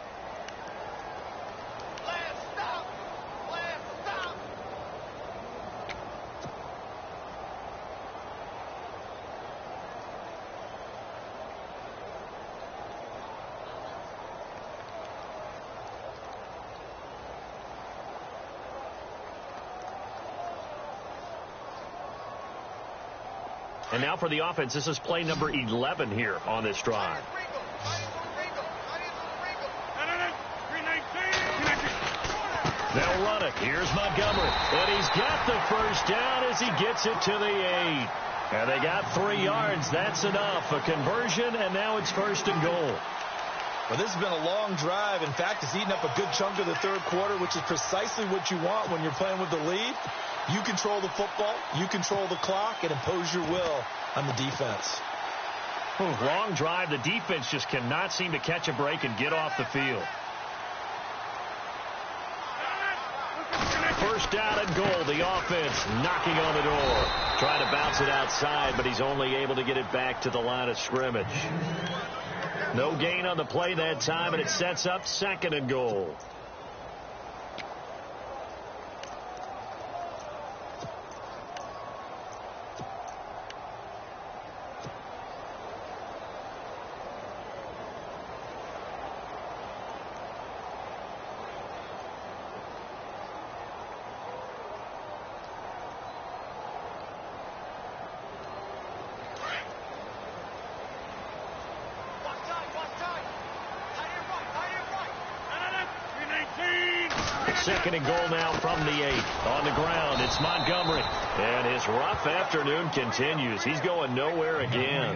And now for the offense, this is play number 11 here on this drive. They'll run it. Here's Montgomery. And he's got the 1st down as he gets it to the 8. And they got 3 yards. That's enough. A conversion, and now it's 1st and goal. Well, this has been a long drive. In fact, it's eaten up a good chunk of the third quarter, which is precisely what you want when you're playing with the lead. You control the football, you control the clock, and impose your will on the defense. Long drive. The defense just cannot seem to catch a break and get off the field. 1st down and goal. The offense knocking on the door. Trying to bounce it outside, but he's only able to get it back to the line of scrimmage. No gain on the play that time, and it sets up 2nd and goal. Second and goal now from the 8. On the ground, it's Montgomery. And his rough afternoon continues. He's going nowhere again.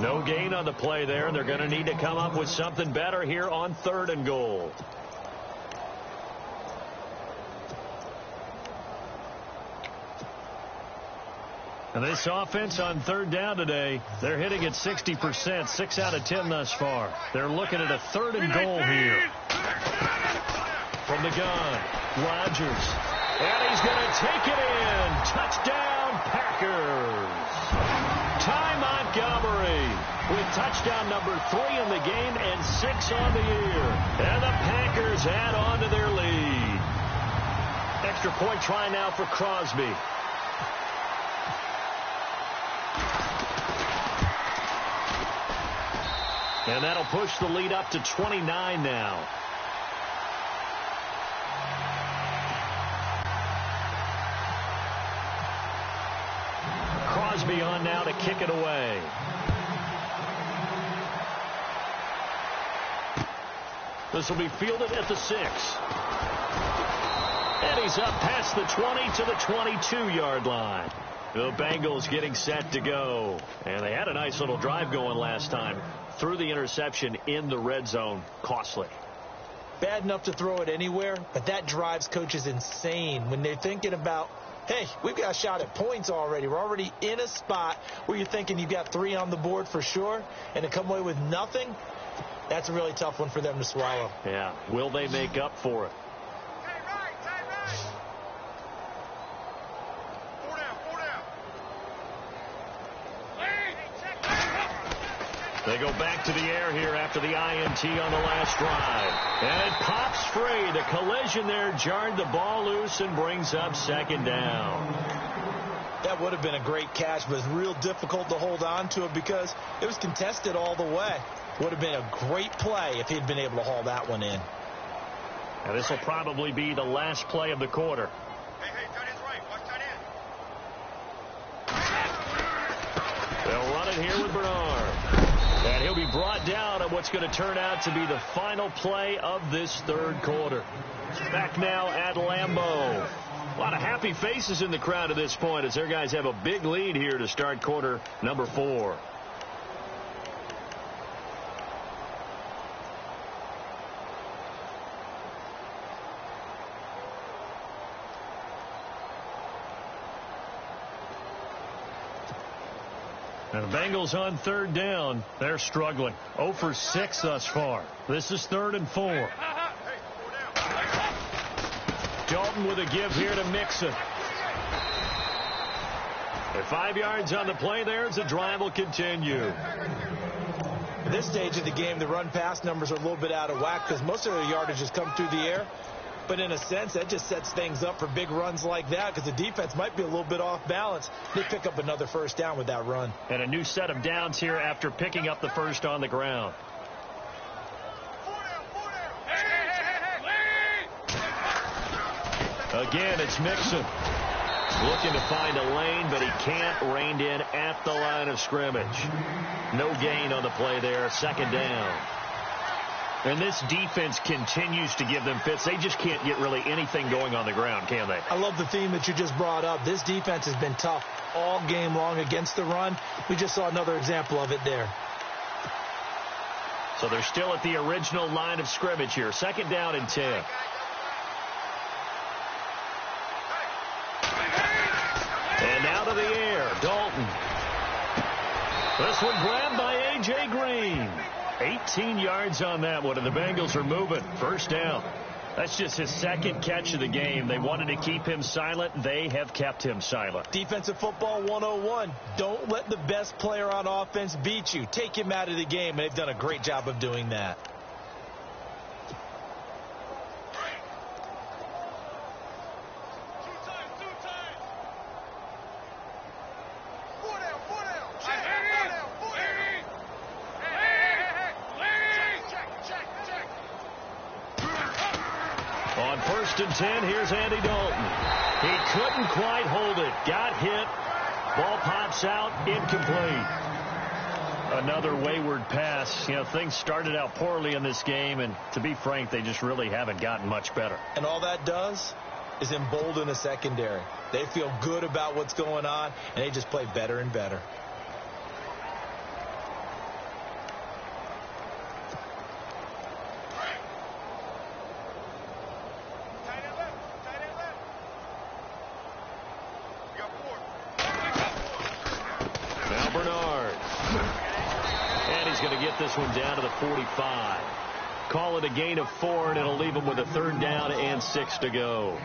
No gain on the play there, and they're going to need to come up with something better here on 3rd and goal. And this offense on 3rd down today, they're hitting at 60%, 6 out of 10 thus far. They're looking at a 3rd and goal here. From the gun, Rodgers. And he's going to take it in. Touchdown, Packers. Ty Montgomery with touchdown number 3 in the game and 6 on the year. And the Packers add on to their lead. Extra point try now for Crosby. And that'll push the lead up to 29 now. Crosby on now to kick it away. This will be fielded at the 6. And he's up past the 20 to the 22-yard line. The Bengals getting set to go. And they had a nice little drive going last time. Threw the interception in the red zone. Costly. Bad enough to throw it anywhere, but that drives coaches insane when they're thinking about, hey, we've got a shot at points already. We're already in a spot where you're thinking you've got 3 on the board for sure, and to come away with nothing, that's a really tough one for them to swallow. Yeah. Will they make up for it? They go back to the air here after the INT on the last drive. And it pops free. The collision there jarred the ball loose and brings up 2nd down. That would have been a great catch, but it's real difficult to hold on to it because it was contested all the way. Would have been a great play if he'd been able to haul that one in. And this will probably be the last play of the quarter. Hey, tight end's right. Watch tight end. They'll run it here with Bernard. And he'll be brought down on what's going to turn out to be the final play of this 3rd quarter. Back now at Lambeau. A lot of happy faces in the crowd at this point as their guys have a big lead here to start quarter number 4. And the Bengals on 3rd down. They're struggling. 0 for 6 thus far. This is 3rd and 4. Dalton with a give here to Mixon. At 5 yards on the play there as the drive will continue. At this stage of the game, the run-pass numbers are a little bit out of whack because most of the yardage has come through the air. But in a sense, that just sets things up for big runs like that because the defense might be a little bit off balance. They pick up another 1st down with that run. And a new set of downs here after picking up the 1st on the ground. Again, it's Mixon. Looking to find a lane, but he can't. Reined in at the line of scrimmage. No gain on the play there. 2nd down. And this defense continues to give them fits. They just can't get really anything going on the ground, can they? I love the theme that you just brought up. This defense has been tough all game long against the run. We just saw another example of it there. So they're still at the original line of scrimmage here. 2nd down and 10. And out of the air, Dalton. This one grabbed by A.J. Green. 18 yards on that one, and the Bengals are moving. 1st down. That's just his 2nd catch of the game. They wanted to keep him silent. They have kept him silent. Defensive football 101. Don't let the best player on offense beat you. Take him out of the game, and they've done a great job of doing that. On 1st and 10, here's Andy Dalton. He couldn't quite hold it. Got hit. Ball pops out. Incomplete. Another wayward pass. You know, things started out poorly in this game, and to be frank, they just really haven't gotten much better. And all that does is embolden the secondary. They feel good about what's going on, and they just play better and better. This one down to the 45. Call it a gain of 4, and it'll leave them with a 3rd down and 6 to go.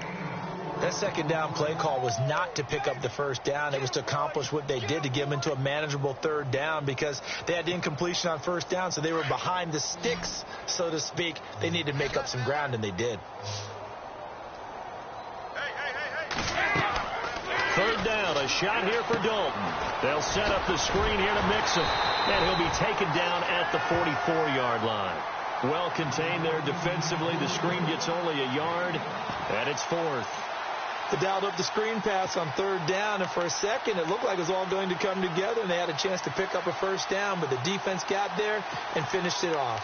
That 2nd down play call was not to pick up the 1st down. It was to accomplish what they did, to get them into a manageable 3rd down, because they had incompletion on 1st down, so they were behind the sticks, so to speak. They needed to make up some ground, and they did. 3rd down, a shot here for Dalton. They'll set up the screen here to mix him, and he'll be taken down at the 44-yard line. Well contained there defensively. The screen gets only a yard, and it's 4th. They dialed up the screen pass on 3rd down, and for a second it looked like it was all going to come together, and they had a chance to pick up a 1st down, but the defense got there and finished it off.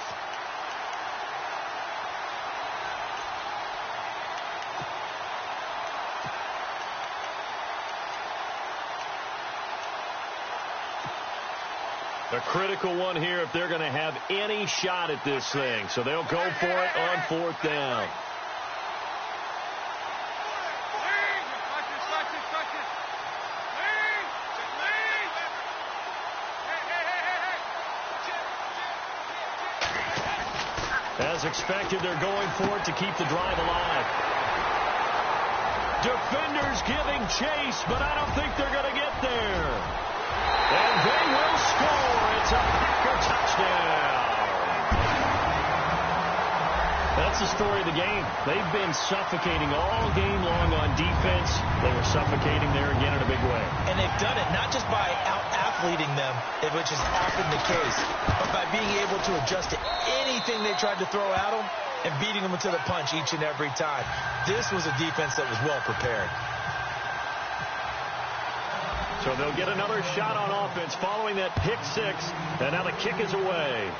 A critical one here if they're going to have any shot at this thing. So they'll go for it on 4th down. As expected, they're going for it to keep the drive alive. Defenders giving chase, but I don't think they're going to get there. And they will score. It's a Packer touchdown. That's the story of the game. They've been suffocating all game long on defense. They were suffocating there again in a big way. And they've done it not just by out-athleting them, which is often the case, but by being able to adjust to anything they tried to throw at them and beating them to the punch each and every time. This was a defense that was well prepared. So they'll get another shot on offense following that pick 6, and now the kick is away.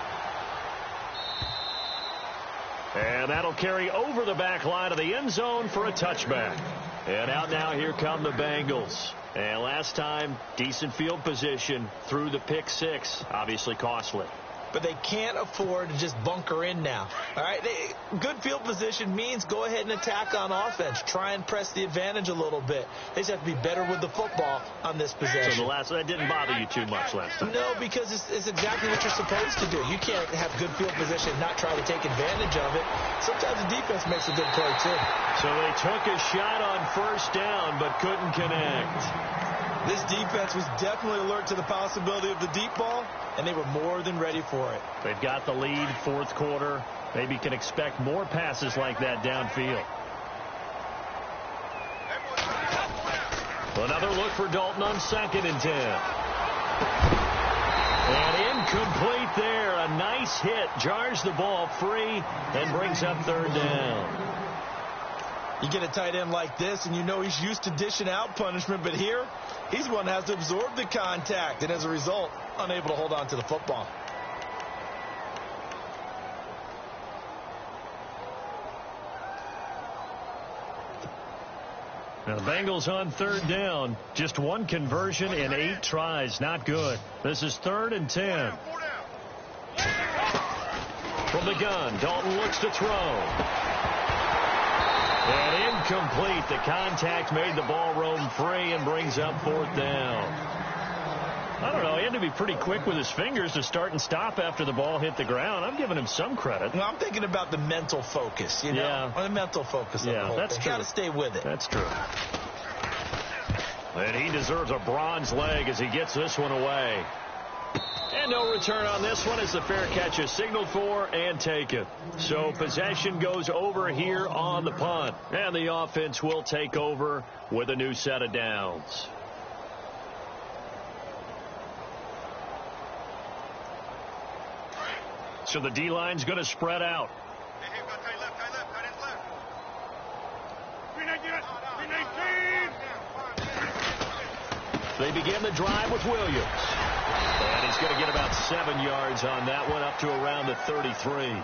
And that'll carry over the back line of the end zone for a touchback. And out now, here come the Bengals. And last time, decent field position through the pick 6, obviously costly. But they can't afford to just bunker in now. All right, good field position means go ahead and attack on offense. Try and press the advantage a little bit. They just have to be better with the football on this possession. So that didn't bother you too much last time? No, because it's exactly what you're supposed to do. You can't have good field position and not try to take advantage of it. Sometimes the defense makes a good play, too. So they took a shot on 1st down, but couldn't connect. This defense was definitely alert to the possibility of the deep ball, and they were more than ready for it. They've got the lead, 4th quarter. Maybe can expect more passes like that downfield. Another look for Dalton on 2nd and 10. And incomplete there. A nice hit. Jars the ball free and brings up 3rd down. You get a tight end like this, and you know he's used to dishing out punishment, but here, he's one that has to absorb the contact, and as a result, unable to hold on to the football. Now the Bengals on third down. Just one conversion in 8 tries. Not good. This is 3rd and 10. From the gun, Dalton looks to throw. And incomplete. The contact made the ball roam free and brings up 4th down. I don't know. He had to be pretty quick with his fingers to start and stop after the ball hit the ground. I'm giving him some credit. Well, I'm thinking about the mental focus, you know? Yeah. On the mental focus of the whole that's thing. true. Got to stay with it. That's true. And he deserves a bronze leg as he gets this one away. And no return on this one as the fair catch is signaled for and taken. So possession goes over here on the punt. And the offense will take over with a new set of downs. So the D-line's going to spread out. Hey, hey, got tight left, tight ends left. 319. They begin the drive with Williams. And he's going to get about 7 yards on that one, up to around the 33.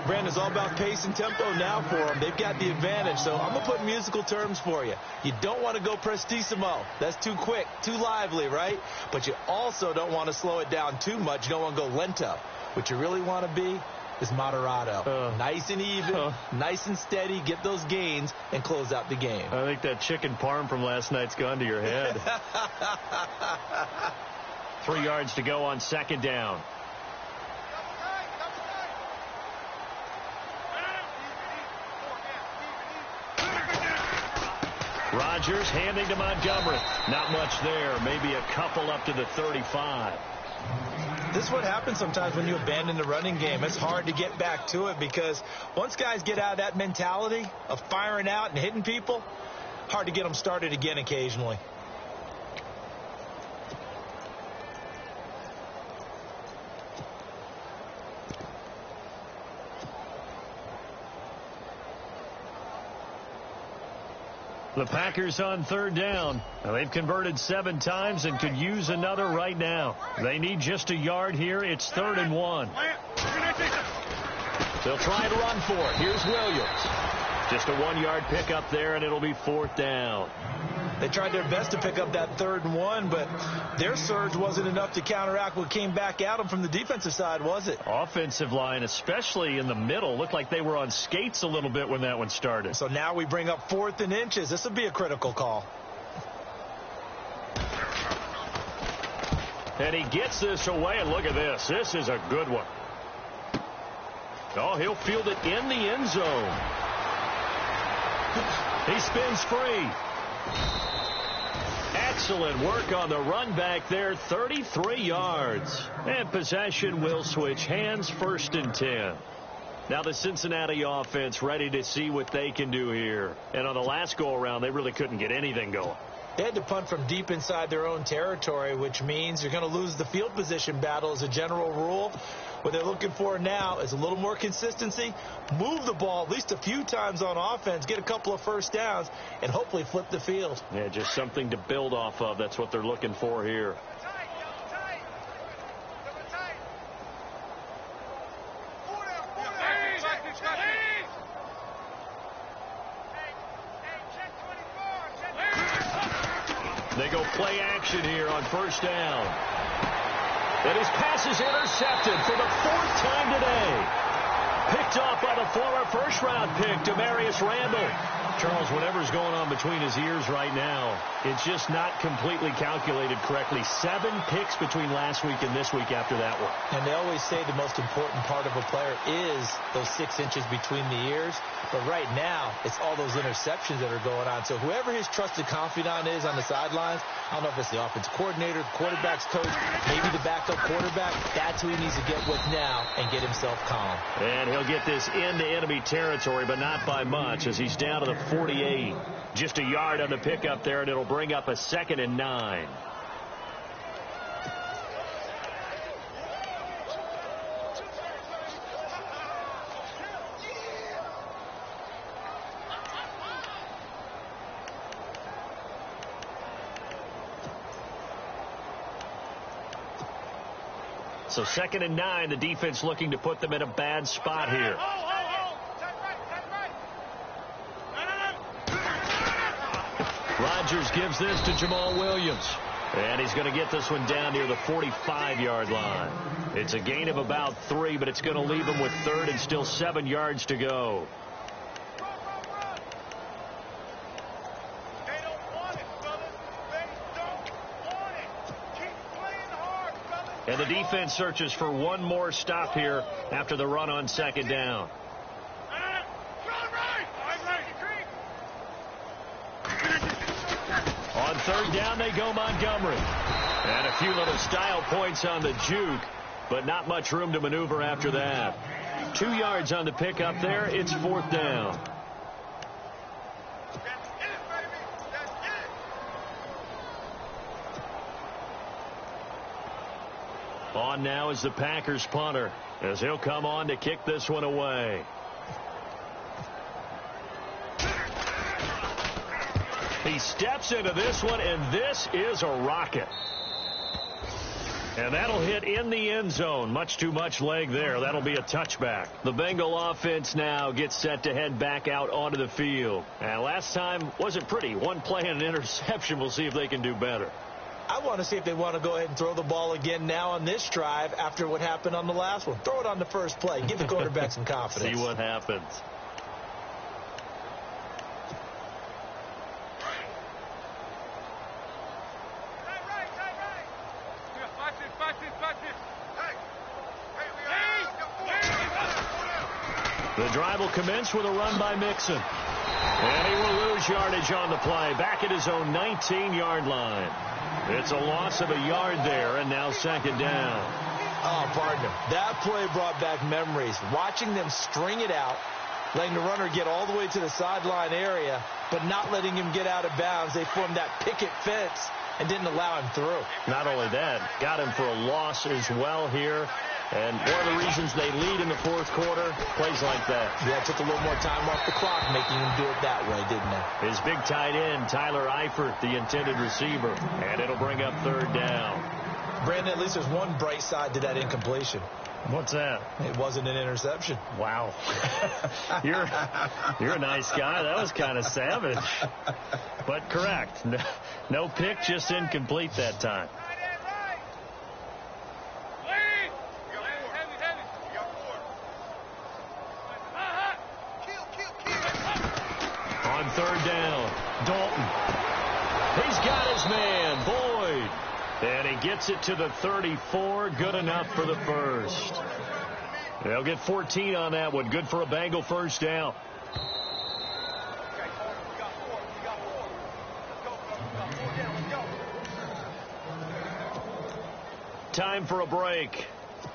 Brandon, it's all about pace and tempo now for them. They've got the advantage, so I'm going to put musical terms for you. You don't want to go prestissimo. That's too quick, too lively, right? But you also don't want to slow it down too much. You don't want to go lento. What you really want to be is moderato. Nice and even, nice and steady, get those gains, and close out the game. I think that chicken parm from last night's gone to your head. 3 yards to go on 2nd down. Rodgers handing to Montgomery. Not much there. Maybe a couple up to the 35. This is what happens sometimes when you abandon the running game. It's hard to get back to it because once guys get out of that mentality of firing out and hitting people, hard to get them started again occasionally. The Packers on 3rd down. Now, they've converted 7 times and could use another right now. They need just a yard here. It's 3rd and 1. They'll try and run for it. Here's Williams. Just a 1-yard pickup there, and it'll be 4th down. They tried their best to pick up that 3rd and 1, but their surge wasn't enough to counteract what came back at them from the defensive side, was it? Offensive line, especially in the middle, looked like they were on skates a little bit when that one started. So now we bring up 4th and inches. This will be a critical call. And he gets this away, and look at this. This is a good one. Oh, he'll field it in the end zone. He spins free. Excellent work on the run back there, 33 yards. And possession will switch hands, 1st and 10. Now the Cincinnati offense ready to see what they can do here. And on the last go-around, they really couldn't get anything going. They had to punt from deep inside their own territory, which means you're going to lose the field position battle as a general rule. What they're looking for now is a little more consistency, move the ball at least a few times on offense, get a couple of 1st downs, and hopefully flip the field. Yeah, just something to build off of. That's what they're looking for here. They go play action here on 1st down. And his pass is intercepted for the 4th time today. Picked off by the former 1st-round pick, Demarius Randall. Charles, whatever's going on between his ears right now, it's just not completely calculated correctly. 7 picks between last week and this week after that one. And they always say the most important part of a player is those 6 inches between the ears. But right now, it's all those interceptions that are going on. So whoever his trusted confidant is on the sidelines, I don't know if it's the offensive coordinator, the quarterback's coach, maybe the backup quarterback, that's who he needs to get with now and get himself calm. And he'll get this into enemy territory, but not by much as he's down to the 48. Just a yard on the pickup there, and it'll bring up a 2nd and 9. So 2nd and 9, the defense looking to put them in a bad spot here. Rodgers gives this to Jamal Williams. And he's going to get this one down near the 45-yard line. It's a gain of about 3, but it's going to leave him with third and still 7 yards to go. They don't want it, fellas. They don't want it. Keep playing hard, fellas. And the defense searches for one more stop here after the run on second down. On third down, they go Montgomery. And a few little style points on the juke, but not much room to maneuver after that. 2 yards on the pickup there. It's fourth down. On now is the Packers punter, as he'll come on to kick this one away. He steps into this one, and this is a rocket. And that'll hit in the end zone. Much too much leg there. That'll be a touchback. The Bengal offense now gets set to head back out onto the field. And last time wasn't pretty. One play and an interception. We'll see if they can do better. I want to see if they want to go ahead and throw the ball again now on this drive after what happened on the last one. Throw it on the first play. Give the quarterback some confidence. See what happens. The drive will commence with a run by Mixon. And he will lose yardage on the play. Back at his own 19-yard line. It's a loss of a yard there, and now second down. Oh, partner, that play brought back memories. Watching them string it out, letting the runner get all the way to the sideline area, but not letting him get out of bounds. They formed that picket fence and didn't allow him through. Not only that, got him for a loss as well here. And one of the reasons they lead in the fourth quarter, plays like that. Yeah, took a little more time off the clock, making him do it that way, didn't it? His big tight end, Tyler Eifert, the intended receiver. And it'll bring up third down. Brandon, at least there's one bright side to that incompletion. What's that? It wasn't an interception. Wow. You're a nice guy. That was kind of savage. But correct. No pick, just incomplete that time. On third down, Dalton. He's got his man, Boyd. And he gets it to the 34. Good enough for the first. They'll get 14 on that one. Good for a Bengal first down. Time for a break.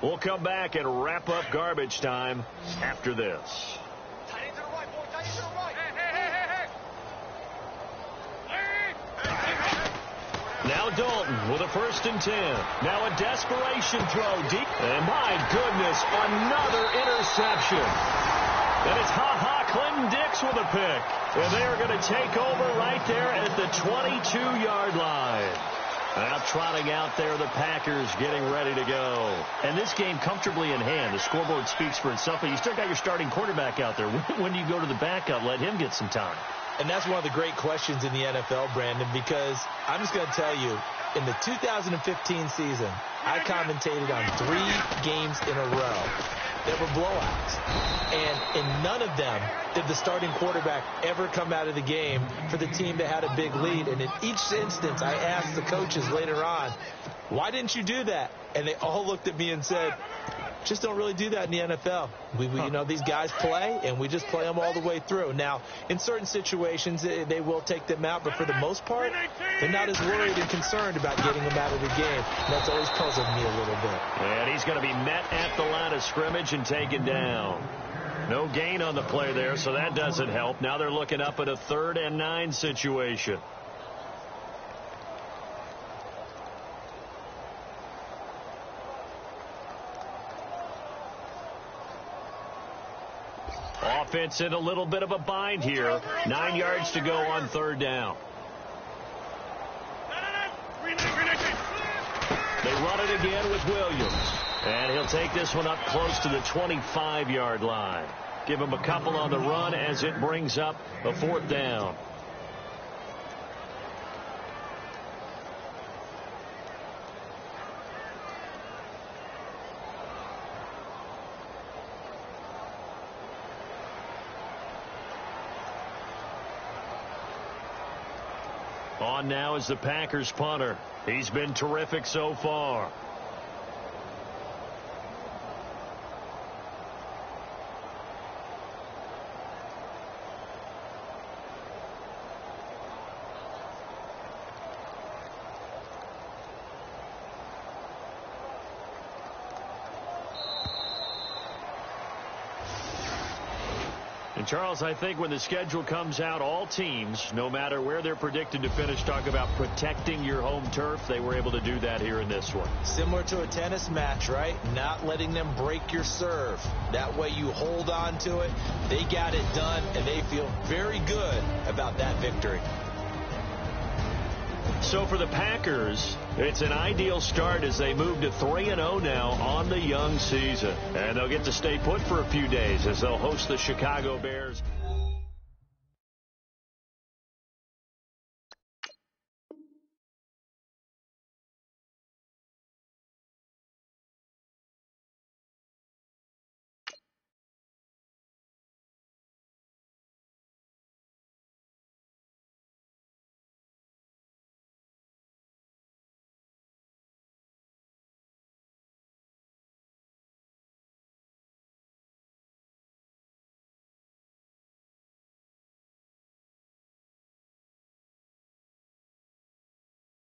We'll come back and wrap up garbage time after this. Now Dalton with a 1st and 10. Now a desperation throw deep. And my goodness, another interception. And it's Clinton Dix with a pick. And they are going to take over right there at the 22-yard line. Now trotting out there, the Packers getting ready to go. And this game comfortably in hand. The scoreboard speaks for itself, but you still got your starting quarterback out there. When do you go to the backup? Let him get some time. And that's one of the great questions in the NFL, Brandon, because I'm just going to tell you, in the 2015 season, I commentated on 3 games in a row that were blowouts. And in none of them did the starting quarterback ever come out of the game for the team that had a big lead. And in each instance, I asked the coaches later on, why didn't you do that? And they all looked at me and said, just don't really do that in the NFL. You know, these guys play, and we just play them all the way through. Now, in certain situations, they will take them out, but for the most part, they're not as worried and concerned about getting them out of the game. And that's always puzzled me a little bit. And he's going to be met at the line of scrimmage and taken down. No gain on the play there, so that doesn't help. Now they're looking up at a 3rd and 9 situation. Offense in a little bit of a bind here. 9 yards to go on 3rd down. They run it again with Williams. And he'll take this one up close to the 25-yard line. Give him a couple on the run as it brings up a 4th down. On now is the Packers punter. He's been terrific so far. And Charles, I think when the schedule comes out, all teams, no matter where they're predicted to finish, talk about protecting your home turf. They were able to do that here in this one. Similar to a tennis match, right? Not letting them break your serve. That way you hold on to it. They got it done, and they feel very good about that victory. So for the Packers, it's an ideal start as they move to 3-0 now on the young season. And they'll get to stay put for a few days as they'll host the Chicago Bears.